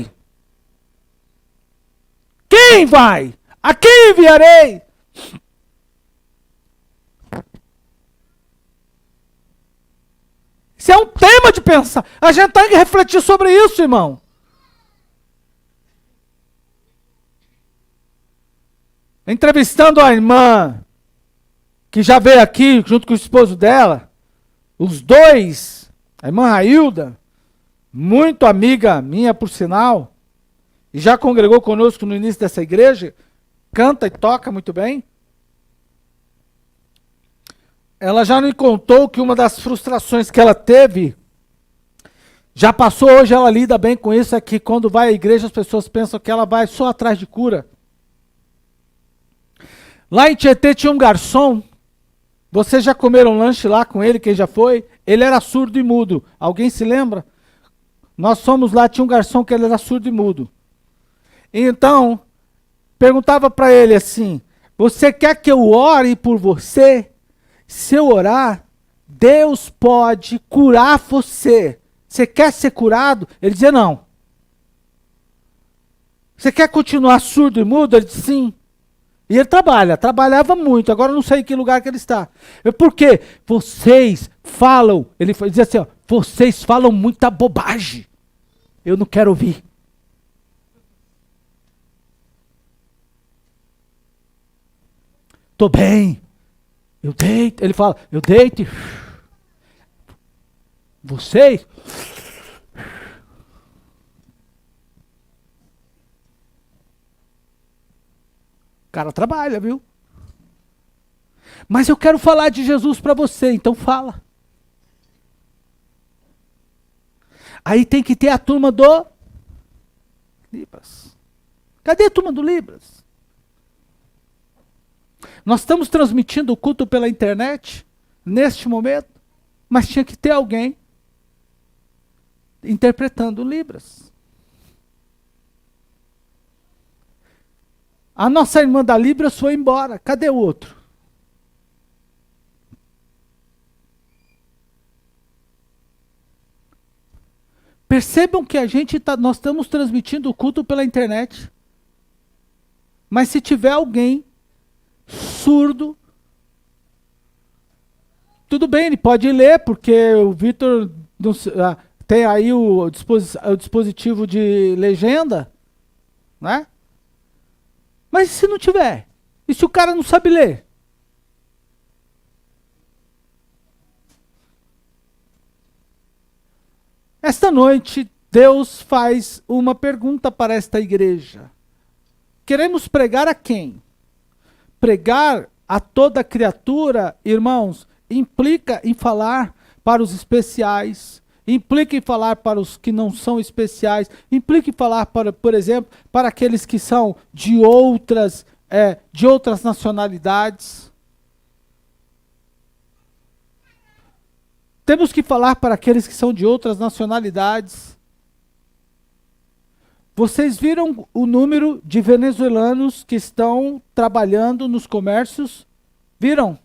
Quem vai? A quem enviarei? Isso é um tema de pensar. A gente tem que refletir sobre isso, irmão. Entrevistando a irmã, que já veio aqui junto com o esposo dela, os dois, a irmã Railda, muito amiga minha, por sinal, e já congregou conosco no início dessa igreja, canta e toca muito bem. Ela já me contou que uma das frustrações que ela teve, já passou, hoje ela lida bem com isso, é que quando vai à igreja as pessoas pensam que ela vai só atrás de cura. Lá em Tietê tinha um garçom, vocês já comeram lanche lá com ele, quem já foi? Ele era surdo e mudo, alguém se lembra? Nós fomos lá, tinha um garçom que ele era surdo e mudo. Então, perguntava para ele assim: você quer que eu ore por você? Se eu orar, Deus pode curar você. Você quer ser curado? Ele dizia não. Você quer continuar surdo e mudo? Ele disse sim. E ele trabalhava muito, agora eu não sei em que lugar que ele está. Por quê? Vocês falam, ele dizia assim, ó, vocês falam muita bobagem. Eu não quero ouvir. Tô bem. Eu deito. Ele fala, eu deito. Vocês. O cara trabalha, viu? Mas eu quero falar de Jesus para você, então fala. Aí tem que ter a turma do Libras. Cadê a turma do Libras? Nós estamos transmitindo o culto pela internet, neste momento, mas tinha que ter alguém interpretando Libras. A nossa irmã da Libras foi embora. Cadê o outro? Percebam que nós estamos transmitindo o culto pela internet. Mas se tiver alguém surdo, tudo bem, ele pode ler, porque o Vitor tem aí o dispositivo de legenda, né? Mas e se não tiver? E se o cara não sabe ler? Esta noite, Deus faz uma pergunta para esta igreja. Queremos pregar a quem? Pregar a toda criatura, irmãos, implica em falar para os especiais, implica em falar para os que não são especiais, implica em falar, por exemplo, para aqueles que são de outras nacionalidades. Temos que falar para aqueles que são de outras nacionalidades. Vocês viram o número de venezuelanos que estão trabalhando nos comércios? Viram?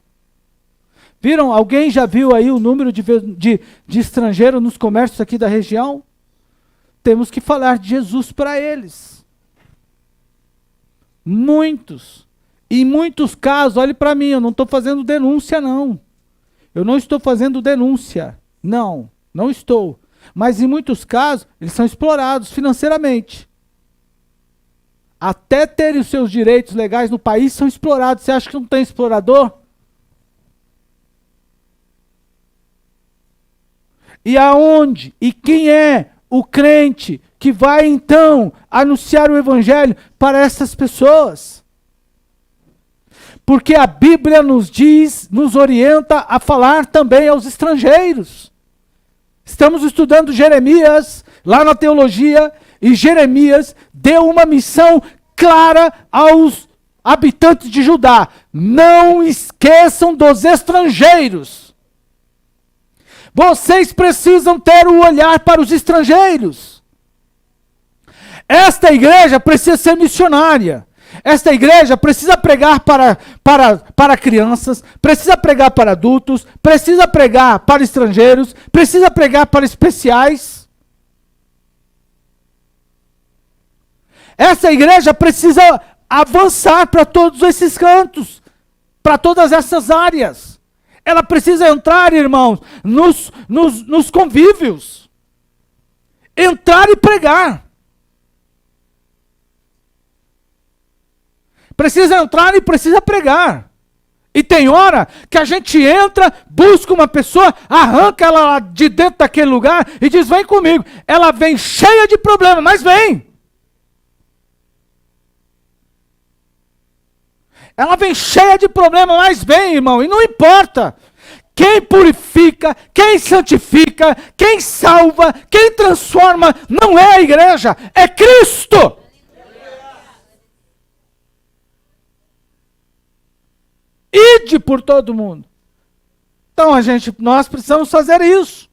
Viram? Alguém já viu aí o número de estrangeiros nos comércios aqui da região? Temos que falar de Jesus para eles. Muitos. Em muitos casos, olhe para mim, eu não estou fazendo denúncia não. Eu não estou fazendo denúncia. Não, não estou. Mas em muitos casos, eles são explorados financeiramente. até terem os seus direitos legais no país, são explorados. Você acha que não tem explorador? E aonde? E quem é o crente que vai então anunciar o evangelho para essas pessoas? Porque a Bíblia nos diz, nos orienta a falar também aos estrangeiros. Estamos estudando Jeremias, lá na teologia, e Jeremias deu uma missão clara aos habitantes de Judá. Não esqueçam dos estrangeiros. Vocês precisam ter o olhar para os estrangeiros. Esta igreja precisa ser missionária. Esta igreja precisa pregar para crianças, precisa pregar para adultos, precisa pregar para estrangeiros, precisa pregar para especiais. Essa igreja precisa avançar para todos esses cantos, para todas essas áreas. Ela precisa entrar, irmãos, nos convívios. Entrar e pregar. Precisa entrar e precisa pregar. E tem hora que a gente entra, busca uma pessoa, arranca ela lá de dentro daquele lugar e diz, vem comigo. Ela vem cheia de problemas, mas vem. Ela vem cheia de problemas, mas vem, irmão, e não importa. Quem purifica, quem santifica, quem salva, quem transforma, não é a igreja, é Cristo. Ide por todo mundo. Então nós precisamos fazer isso.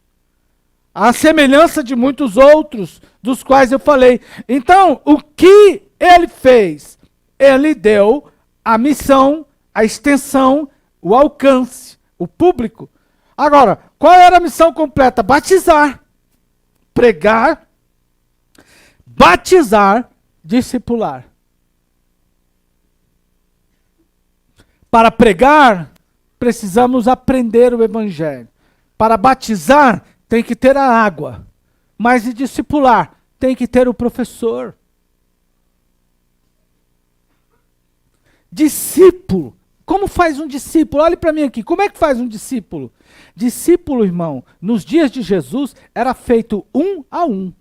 A semelhança de muitos outros, dos quais eu falei. Então, o que ele fez? Ele deu a missão, a extensão, o alcance, o público. Agora, qual era a missão completa? Batizar, pregar, batizar, discipular. Para pregar, precisamos aprender o evangelho. Para batizar, tem que ter a água. Mas de discipular, tem que ter o professor. Discípulo. Como faz um discípulo? Olhe para mim aqui. Como é que faz um discípulo? Discípulo, irmão, nos dias de Jesus, era feito um a um.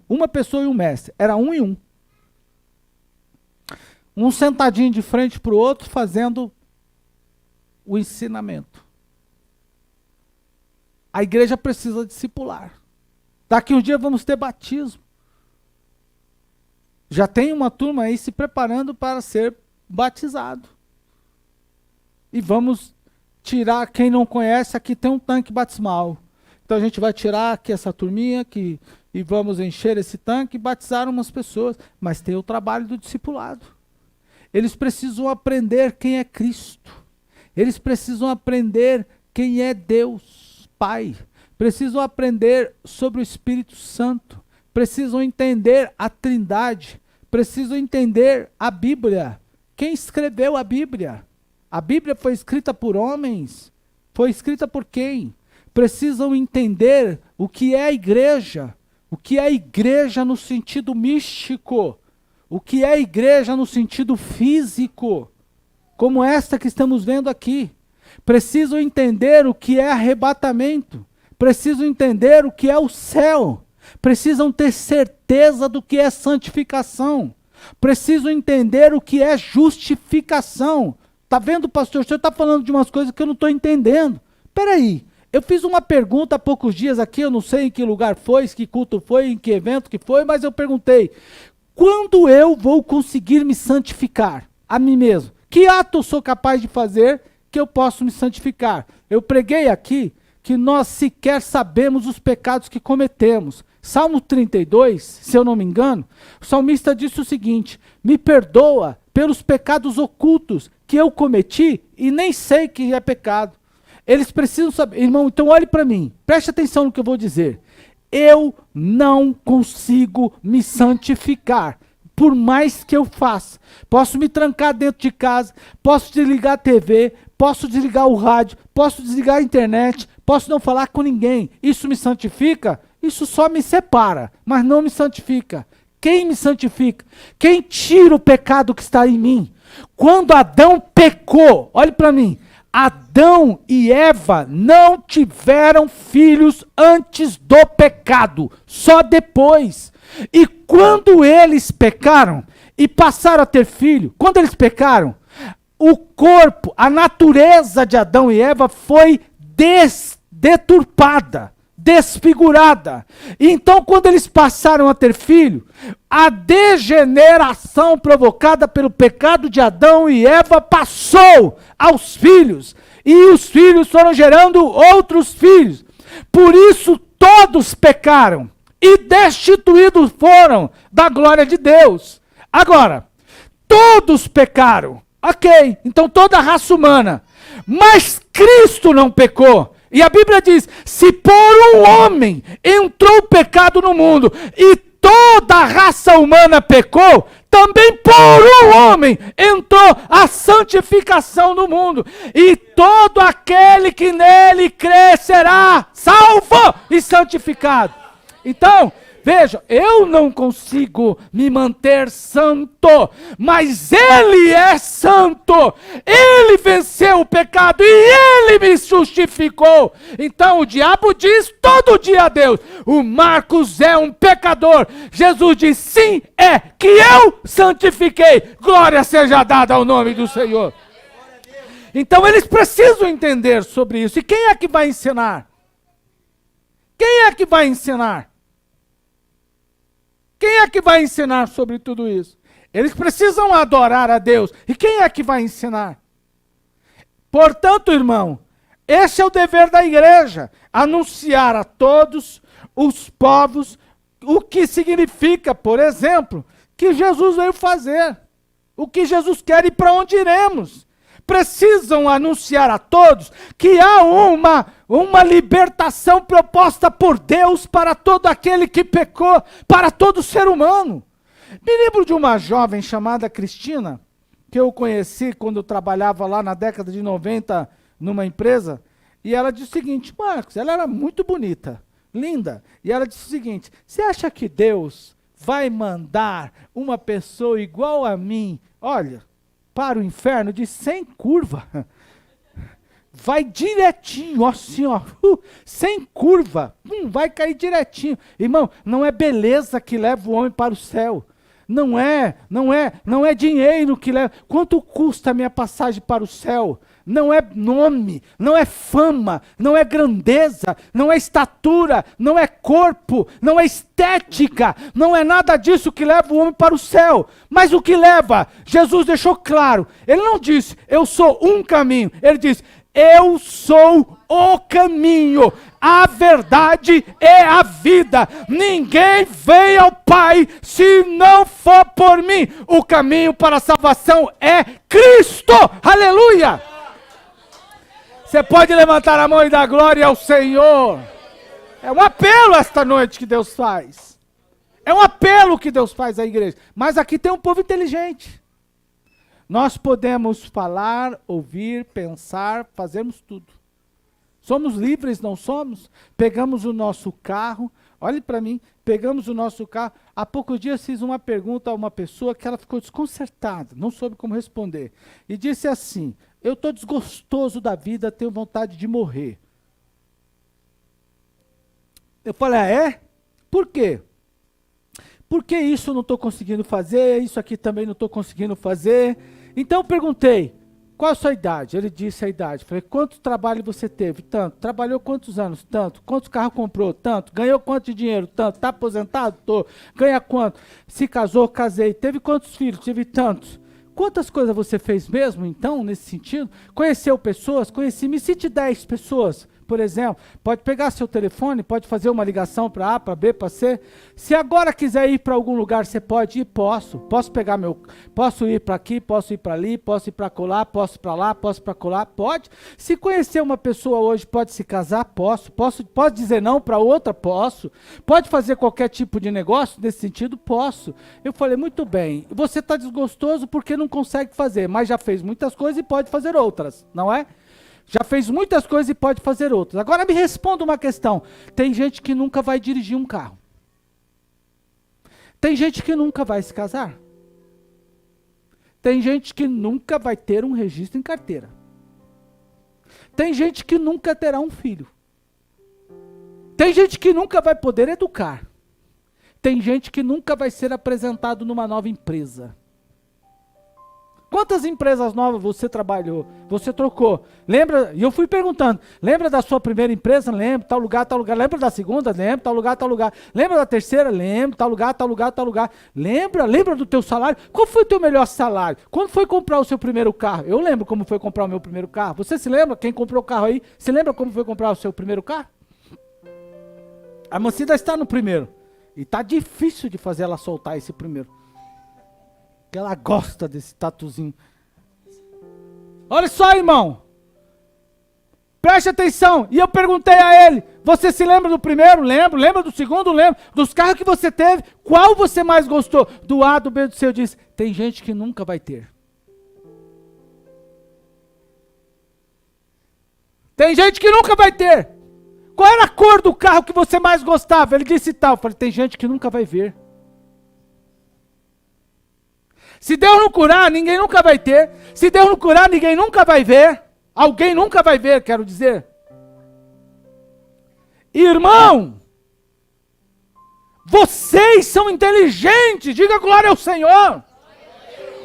Uma pessoa e um mestre. Era um e um. Um sentadinho de frente para o outro, fazendo o ensinamento. A igreja precisa discipular. Daqui um dia vamos ter batismo. Já tem uma turma aí se preparando para ser batizado. E vamos tirar, quem não conhece, aqui tem um tanque batismal. Então a gente vai tirar aqui essa turminha aqui, e vamos encher esse tanque e batizar umas pessoas. Mas tem o trabalho do discipulado. Eles precisam aprender quem é Cristo. Eles precisam aprender quem é Deus, Pai. Precisam aprender sobre o Espírito Santo. Precisam entender a Trindade. Precisam entender a Bíblia. Quem escreveu a Bíblia? A Bíblia foi escrita por homens? Foi escrita por quem? Precisam entender o que é a igreja. O que é a igreja no sentido místico. O que é a igreja no sentido físico. Como esta que estamos vendo aqui. Precisam entender o que é arrebatamento. Precisam entender o que é o céu. Precisam ter certeza do que é santificação. Precisam entender o que é justificação. Está vendo, pastor? O senhor está falando de umas coisas que eu não estou entendendo. Espera aí. Eu fiz uma pergunta há poucos dias aqui, eu não sei em que lugar foi, que culto foi, em que evento que foi, mas eu perguntei, quando eu vou conseguir me santificar a mim mesmo? Que ato eu sou capaz de fazer que eu posso me santificar? Eu preguei aqui que nós sequer sabemos os pecados que cometemos. Salmo 32, se eu não me engano, o salmista disse o seguinte, me perdoa pelos pecados ocultos que eu cometi e nem sei que é pecado. Eles precisam saber, irmão, então olhe para mim, preste atenção no que eu vou dizer. Eu não consigo me santificar. Por mais que eu faça, posso me trancar dentro de casa, posso desligar a TV, posso desligar o rádio, posso desligar a internet, posso não falar com ninguém. Isso me santifica? Isso só me separa, mas não me santifica. Quem me santifica? Quem tira o pecado que está em mim? Quando Adão pecou, olhe para mim, Adão e Eva não tiveram filhos antes do pecado, só depois. E quando eles pecaram e passaram a ter filho, quando eles pecaram, o corpo, a natureza de Adão e Eva foi deturpada, desfigurada. Então, quando eles passaram a ter filho, a degeneração provocada pelo pecado de Adão e Eva passou aos filhos. E os filhos foram gerando outros filhos. Por isso, todos pecaram e destituídos foram da glória de Deus. Agora, todos pecaram. Ok, então toda a raça humana. Mas Cristo não pecou. E a Bíblia diz, se por um homem entrou o pecado no mundo e toda a raça humana pecou, também por um homem entrou a santificação no mundo. E todo aquele que nele crê será salvo e santificado. Então, veja, eu não consigo me manter santo, mas Ele é santo. Ele venceu o pecado e Ele me justificou. Então o diabo diz todo dia a Deus, o Marcos é um pecador. Jesus diz, sim, é que eu santifiquei. Glória seja dada ao nome do Senhor. Então eles precisam entender sobre isso. E quem é que vai ensinar? Quem é que vai ensinar? Quem é que vai ensinar sobre tudo isso? Eles precisam adorar a Deus. E quem é que vai ensinar? Portanto, irmão, esse é o dever da igreja. Anunciar a todos os povos o que significa, por exemplo, que Jesus veio fazer. O que Jesus quer e para onde iremos. Precisam anunciar a todos que há uma libertação proposta por Deus para todo aquele que pecou, para todo ser humano. Me lembro de uma jovem chamada Cristina, que eu conheci quando eu trabalhava lá na década de 90 numa empresa, e ela disse o seguinte, Marcos, ela era muito bonita, linda, e ela disse o seguinte, você acha que Deus vai mandar uma pessoa igual a mim, olha, para o inferno de sem curva? Vai direitinho, assim, ó, sem curva, vai cair direitinho. Irmão, não é beleza que leva o homem para o céu. Não é dinheiro que leva. Quanto custa a minha passagem para o céu? Não é nome, não é fama, não é grandeza, não é estatura, não é corpo, não é estética, não é nada disso que leva o homem para o céu. Mas o que leva? Jesus deixou claro. Ele não disse, eu sou um caminho. Ele disse, eu sou o caminho, a verdade é a vida. Ninguém vem ao Pai se não for por mim. O caminho para a salvação é Cristo. Aleluia! Você pode levantar a mão e dar glória ao Senhor. É um apelo esta noite que Deus faz. É um apelo que Deus faz à igreja. Mas aqui tem um povo inteligente. Nós podemos falar, ouvir, pensar, fazermos tudo. Somos livres, não somos? Pegamos o nosso carro, olhe para mim, pegamos o nosso carro. Há poucos dias fiz uma pergunta a uma pessoa que ela ficou desconcertada, não soube como responder. E disse assim, eu estou desgostoso da vida, tenho vontade de morrer. Eu falei, é? Por quê? Porque isso eu não estou conseguindo fazer, isso aqui também não estou conseguindo fazer. Então eu perguntei, qual a sua idade? Ele disse a idade. Falei, quanto trabalho você teve? Tanto. Trabalhou quantos anos? Tanto. Quantos carros comprou? Tanto. Ganhou quanto de dinheiro? Tanto. Está aposentado? Estou. Ganha quanto? Se casou? Casei. Teve quantos filhos? Tive tantos. Quantas coisas você fez mesmo, então, nesse sentido? Conheceu pessoas? Conheci. Me cite 10 pessoas, por exemplo. Pode pegar seu telefone, pode fazer uma ligação para A, para B, para C. Se agora quiser ir para algum lugar, você pode ir? Posso. Posso pegar posso ir para aqui, posso ir para ali, posso ir para colar, posso ir para lá, posso ir para colar? Pode. Se conhecer uma pessoa hoje, pode se casar? Posso. Pode dizer não para outra? Posso. Pode fazer qualquer tipo de negócio nesse sentido? Posso. Eu falei, muito bem. Você está desgostoso porque não consegue fazer, mas já fez muitas coisas e pode fazer outras, não é? Já fez muitas coisas e pode fazer outras. Agora me responda uma questão. Tem gente que nunca vai dirigir um carro. Tem gente que nunca vai se casar. Tem gente que nunca vai ter um registro em carteira. Tem gente que nunca terá um filho. Tem gente que nunca vai poder educar. Tem gente que nunca vai ser apresentado numa nova empresa. Quantas empresas novas você trabalhou? Você trocou? Lembra? E eu fui perguntando. Lembra da sua primeira empresa? Lembro, tal lugar, tal lugar. Lembra da segunda? Lembro, tal lugar, tal lugar. Lembra da terceira? Lembro, tal lugar, tal lugar, tal lugar. Lembra do teu salário? Qual foi o teu melhor salário? Quando foi comprar o seu primeiro carro? Eu lembro como foi comprar o meu primeiro carro. Você se lembra? Quem comprou o carro aí? Se lembra como foi comprar o seu primeiro carro? A Mancida está no primeiro. E está difícil de fazer ela soltar esse primeiro. Que ela gosta desse tatuzinho. Olha só, irmão. Preste atenção. E eu perguntei a ele, você se lembra do primeiro? Lembro. Lembra do segundo? Lembro. Dos carros que você teve, qual você mais gostou? Do A, do B, do C? Eu disse, tem gente que nunca vai ter. Tem gente que nunca vai ter. Qual era a cor do carro que você mais gostava? Ele disse tal. Eu falei, tem gente que nunca vai ver. Se Deus não curar, ninguém nunca vai ter. Se Deus não curar, ninguém nunca vai ver. Alguém nunca vai ver, quero dizer. Irmão, vocês são inteligentes, diga glória ao Senhor.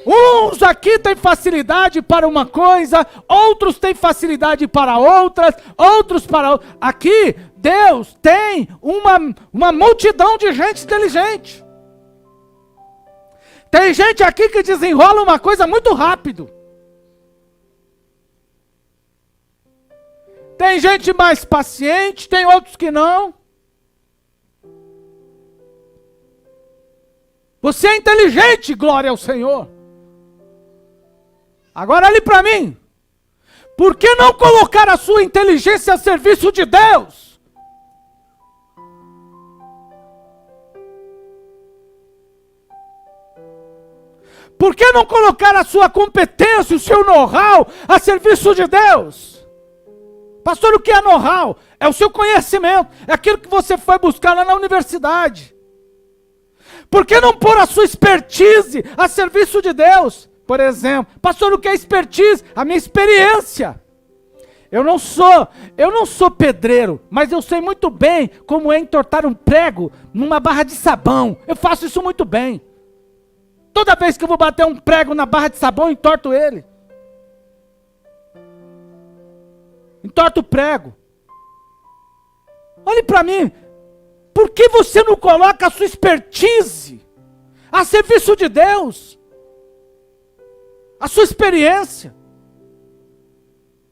Uns aqui têm facilidade para uma coisa, outros têm facilidade para outras, outros para outras. Aqui, Deus tem uma multidão de gente inteligente. Tem gente aqui que desenrola uma coisa muito rápido. Tem gente mais paciente, tem outros que não. Você é inteligente, glória ao Senhor. Agora olhe para mim. Por que não colocar a sua inteligência a serviço de Deus? Por que não colocar a sua competência, o seu know-how a serviço de Deus? Pastor, o que é know-how? É o seu conhecimento, é aquilo que você foi buscar lá na universidade. Por que não pôr a sua expertise a serviço de Deus? Por exemplo, pastor, o que é expertise? A minha experiência. Eu não sou pedreiro, mas eu sei muito bem como é entortar um prego numa barra de sabão. Eu faço isso muito bem. Toda vez que eu vou bater um prego na barra de sabão, eu entorto ele. Entorto o prego. Olhe para mim. Por que você não coloca a sua expertise a serviço de Deus? A sua experiência.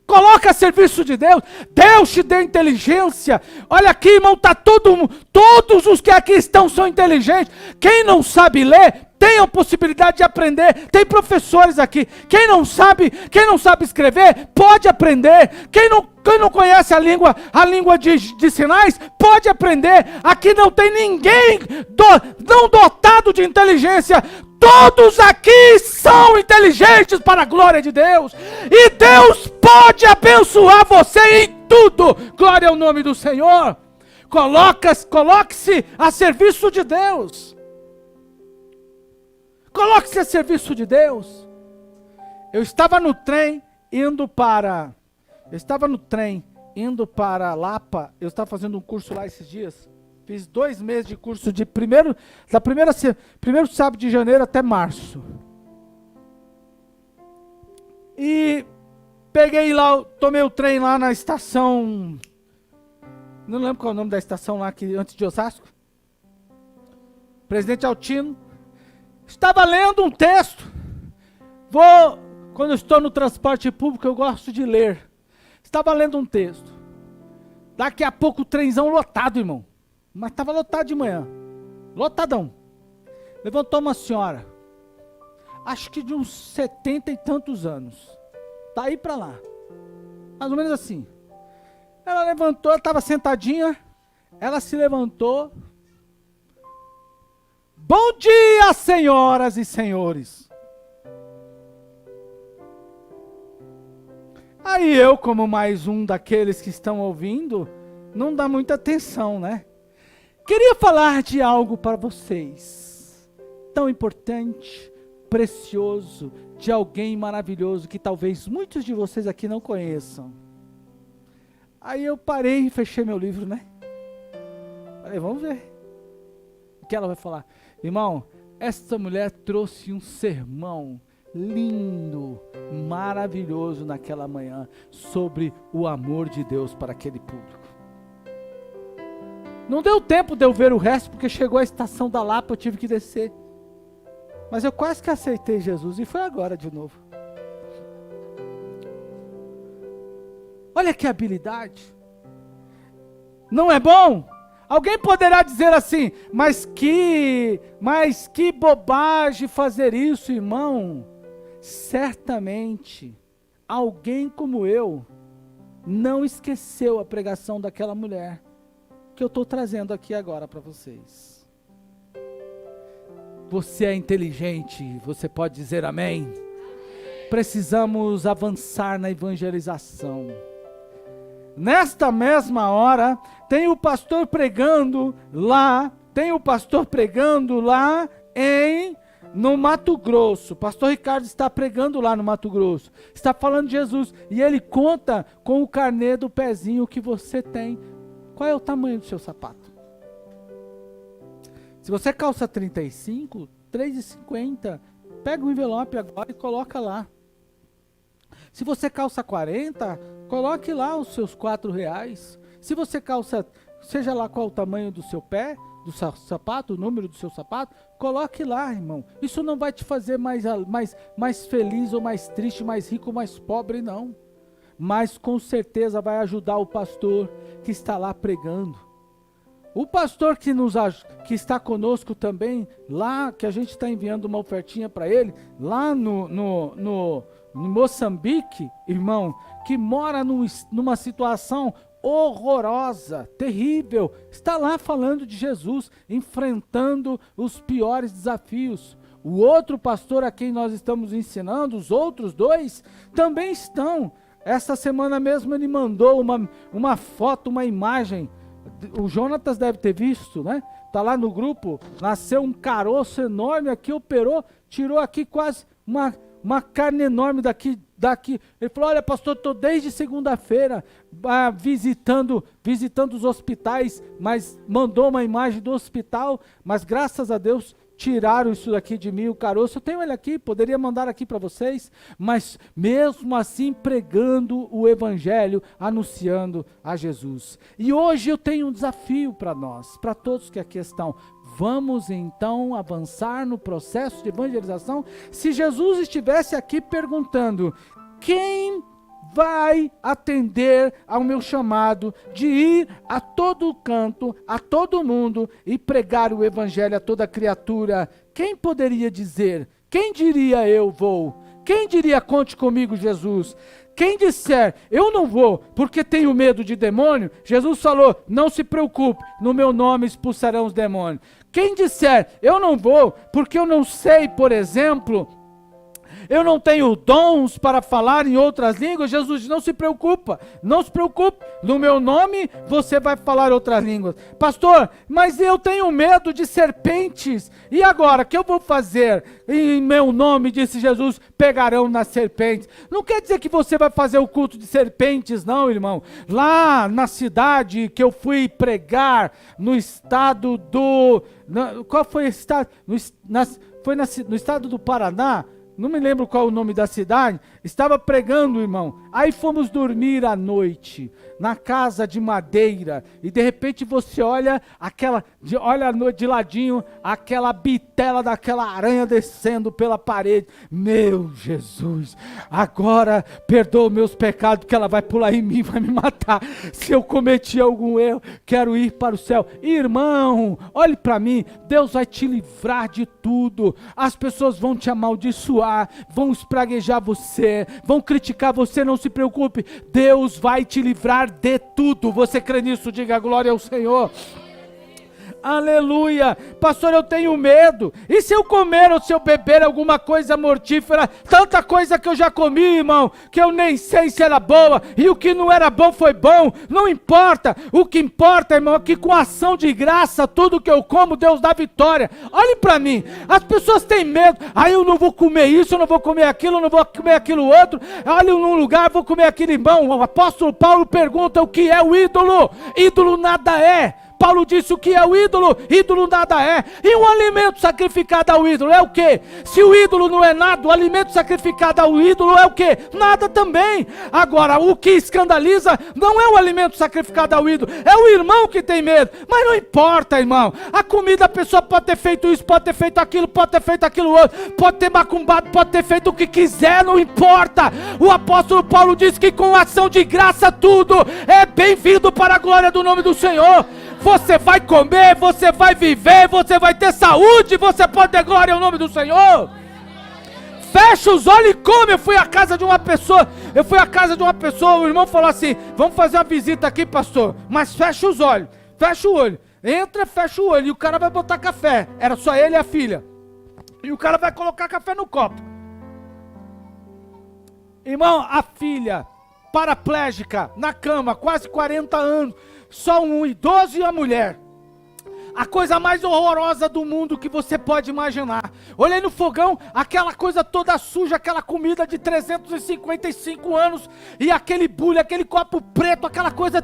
Coloca a serviço de Deus. Deus te deu inteligência. Olha aqui, irmão, todos os que aqui estão são inteligentes. Quem não sabe ler, tem a possibilidade de aprender. Tem professores aqui. Quem não sabe escrever, pode aprender. Quem não conhece a língua de sinais, pode aprender. Aqui não tem ninguém não dotado de inteligência. Todos aqui são inteligentes para a glória de Deus. E Deus pode abençoar você em tudo. Glória ao nome do Senhor. Coloque-se a serviço de Deus. Coloque-se a serviço de Deus. Eu estava no trem indo para Lapa. Eu estava fazendo um curso lá esses dias. Fiz 2 meses de curso de primeiro sábado de janeiro até março. E peguei lá, tomei o trem lá na estação. Não lembro qual é o nome da estação lá que antes de Osasco. Presidente Altino. Estava lendo um texto. Quando eu estou no transporte público, eu gosto de ler. Estava lendo um texto. Daqui a pouco o trenzão lotado, irmão. Mas estava lotado de manhã. Lotadão. Levantou uma senhora. Acho que de uns 70 e tantos anos. Daí para lá. Mais ou menos assim. Ela levantou, ela estava sentadinha. Ela se levantou. Bom dia, senhoras e senhores. Aí eu, como mais um daqueles que estão ouvindo, não dá muita atenção, né? Queria falar de algo para vocês. tão importante, precioso, de alguém maravilhoso que talvez muitos de vocês aqui não conheçam. Aí eu parei e fechei meu livro, né? Falei, vamos ver o que ela vai falar. Irmão, essa mulher trouxe um sermão lindo, maravilhoso naquela manhã, sobre o amor de Deus para aquele público. Não deu tempo de eu ver o resto, porque chegou a estação da Lapa, eu tive que descer. Mas eu quase que aceitei Jesus, e foi agora de novo. Olha que habilidade. Não é bom? Alguém poderá dizer assim, mas que bobagem fazer isso, irmão. Certamente, alguém como eu, não esqueceu a pregação daquela mulher, que eu estou trazendo aqui agora para vocês. Você é inteligente, você pode dizer amém? Precisamos avançar na evangelização. Nesta mesma hora, tem o pastor pregando lá no Mato Grosso. Pastor Ricardo está pregando lá no Mato Grosso, está falando de Jesus, e ele conta com o carnê do pezinho que você tem. Qual é o tamanho do seu sapato? Se você calça 35, R$3,50, pega o envelope agora e coloca lá. Se você calça 40, coloque lá os seus R$4. Se você calça, seja lá qual o tamanho do seu pé, do seu sapato, o número do seu sapato, coloque lá, irmão. Isso não vai te fazer mais feliz ou mais triste, mais rico ou mais pobre, não. Mas com certeza vai ajudar o pastor que está lá pregando. O pastor que está conosco também, lá, que a gente está enviando uma ofertinha para ele, lá no Moçambique, irmão, que mora numa situação horrorosa, terrível, está lá falando de Jesus, enfrentando os piores desafios. O outro pastor a quem nós estamos ensinando, os outros dois, também estão. Essa semana mesmo ele mandou uma foto, uma imagem. O Jonatas deve ter visto, né? Tá lá no grupo, nasceu um caroço enorme aqui, operou, tirou aqui quase uma carne enorme daqui. Ele falou, olha pastor, estou desde segunda-feira visitando os hospitais, mas mandou uma imagem do hospital, mas graças a Deus tiraram isso daqui de mim, o caroço. Eu tenho ele aqui, poderia mandar aqui para vocês, mas mesmo assim pregando o evangelho, anunciando a Jesus. E hoje eu tenho um desafio para nós, para todos que aqui estão. Vamos então avançar no processo de evangelização? Se Jesus estivesse aqui perguntando, quem vai atender ao meu chamado de ir a todo canto, a todo mundo e pregar o evangelho a toda criatura? Quem poderia dizer? Quem diria eu vou? Quem diria conte comigo, Jesus? Quem disser eu não vou porque tenho medo de demônio, Jesus falou, não se preocupe, no meu nome expulsarão os demônios. Quem disser eu não vou porque eu não sei, por exemplo, eu não tenho dons para falar em outras línguas, Jesus diz, não se preocupe, no meu nome você vai falar outras línguas. Pastor, mas eu tenho medo de serpentes, e agora, o que eu vou fazer? Em meu nome, disse Jesus, pegarão nas serpentes. Não quer dizer que você vai fazer o culto de serpentes, não, irmão. Lá na cidade que eu fui pregar, no estado do... qual foi esse estado? Foi no estado do Paraná, não me lembro qual o nome da cidade, estava pregando, irmão, aí fomos dormir à noite, na casa de madeira, e de repente você olha de ladinho, aquela bitela daquela aranha descendo pela parede. Meu Jesus, agora perdoa meus pecados, porque ela vai pular em mim, vai me matar. Se eu cometi algum erro, quero ir para o céu. Irmão, olhe para mim, Deus vai te livrar de tudo. As pessoas vão te amaldiçoar, vão espraguejar você, vão criticar você, não se preocupe, Deus vai te livrar de tudo. Você crê nisso? Diga glória ao Senhor. Aleluia. Pastor, eu tenho medo. E se eu comer ou se eu beber alguma coisa mortífera? Tanta coisa que eu já comi, irmão, que eu nem sei se era boa. E o que não era bom foi bom. Não importa. O que importa, irmão, é que com ação de graça, tudo que eu como, Deus dá vitória. Olhe para mim. As pessoas têm medo. Eu não vou comer isso, eu não vou comer aquilo, eu não vou comer aquilo outro. Olha num lugar, vou comer aquilo, irmão. O apóstolo Paulo pergunta o que é o ídolo. Ídolo nada é. Paulo disse o que é o ídolo, ídolo nada é. E um alimento sacrificado ao ídolo é o quê? Se o ídolo não é nada, o alimento sacrificado ao ídolo é o quê? Nada também. Agora, o que escandaliza não é o alimento sacrificado ao ídolo, é o irmão que tem medo. Mas não importa, irmão. A comida, a pessoa pode ter feito isso, pode ter feito aquilo, pode ter feito aquilo outro, pode ter macumbado, pode ter feito o que quiser, não importa. O apóstolo Paulo diz que com ação de graça tudo é bem-vindo para a glória do nome do Senhor. Você vai comer, você vai viver, você vai ter saúde, você pode ter glória ao nome do Senhor. Fecha os olhos e come. Eu fui à casa de uma pessoa, o irmão falou assim, vamos fazer uma visita aqui, pastor, mas fecha os olhos, fecha o olho, entra, fecha o olho, e o cara vai botar café, era só ele e a filha, e o cara vai colocar café no copo. Irmão, a filha, paraplégica, na cama, quase 40 anos, só um idoso e uma mulher. A coisa mais horrorosa do mundo que você pode imaginar. Olhei no fogão, aquela coisa toda suja, aquela comida de 355 anos, e aquele bule, aquele copo preto, aquela coisa,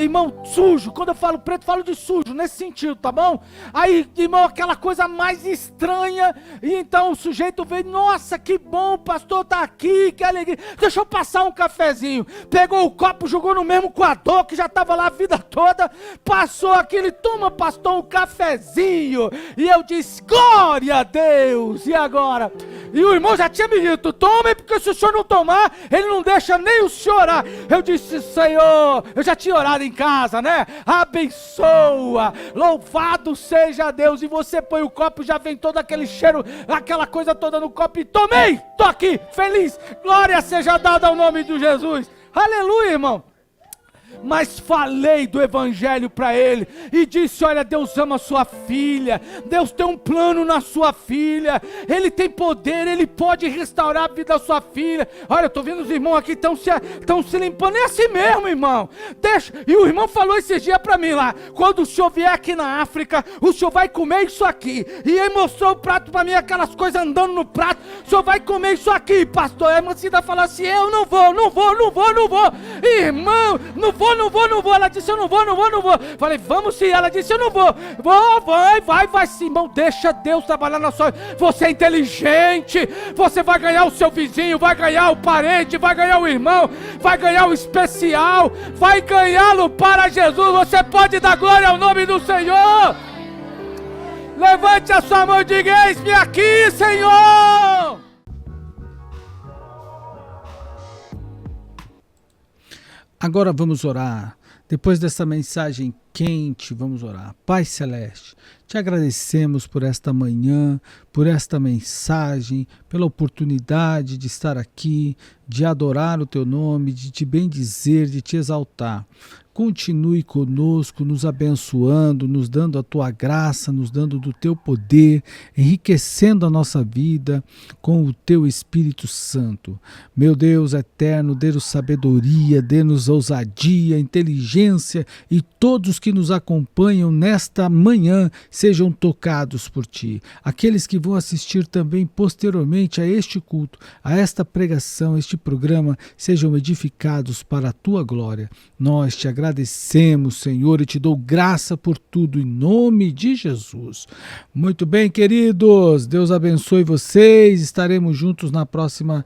irmão, sujo. Quando eu falo preto, falo de sujo, nesse sentido, tá bom? Aí, irmão, aquela coisa mais estranha, e então o sujeito veio, nossa, que bom, o pastor tá aqui, que alegria, deixa eu passar um cafezinho. Pegou o copo, jogou no mesmo coador, que já tava lá a vida toda, passou aquele, toma, pastor, um cafezinho, e eu disse, glória a Deus, e agora? E o irmão já tinha me dito, tome, porque se o senhor não tomar, ele não deixa nem o senhor orar. Eu disse, Senhor, eu já tinha orado em casa, né? Abençoa, louvado seja Deus, e você põe o copo, já vem todo aquele cheiro, aquela coisa toda no copo, e tomei, tô aqui, feliz, glória seja dada ao nome de Jesus, aleluia, irmão. Mas falei do evangelho para ele e disse, olha, Deus ama sua filha, Deus tem um plano na sua filha, Ele tem poder, Ele pode restaurar a vida da sua filha. Olha, eu estou vendo os irmãos aqui, estão se limpando, é assim mesmo, irmão, deixa. E o irmão falou esses dias para mim lá, quando o senhor vier aqui na África, o senhor vai comer isso aqui, e ele mostrou o prato para mim, aquelas coisas andando no prato, o senhor vai comer isso aqui, pastor. A irmã Cida falou assim, eu não vou, irmão, não vou. Ela disse, eu não vou. Falei, vamos sim. Ela disse, eu não vou. Vai sim, irmão. Deixa Deus trabalhar na sua vida. Você é inteligente. Você vai ganhar o seu vizinho, vai ganhar o parente, vai ganhar o irmão, vai ganhar o especial, vai ganhá-lo para Jesus. Você pode dar glória ao nome do Senhor. Levante a sua mão e diga, eis-me aqui, Senhor. Agora vamos orar. Depois dessa mensagem quente, vamos orar. Pai Celeste, te agradecemos por esta manhã, por esta mensagem, pela oportunidade de estar aqui, de adorar o teu nome, de te bendizer, de te exaltar. Continue conosco, nos abençoando, nos dando a tua graça, nos dando do teu poder, enriquecendo a nossa vida com o teu Espírito Santo. Meu Deus eterno, dê-nos sabedoria, dê-nos ousadia, inteligência, e todos que nos acompanham nesta manhã sejam tocados por ti. Aqueles que vão assistir também posteriormente a este culto, a esta pregação, a este programa, sejam edificados para a tua glória. Nós te agradecemos, Senhor, e te dou graça por tudo, em nome de Jesus. Muito bem, queridos, Deus abençoe vocês, estaremos juntos na próxima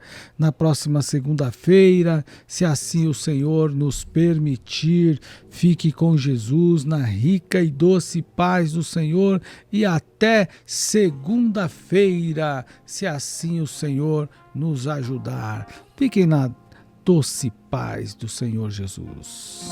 segunda-feira, se assim o Senhor nos permitir. Fique com Jesus na rica e doce paz do Senhor e até segunda-feira, se assim o Senhor nos ajudar. Fiquem na doce paz do Senhor Jesus.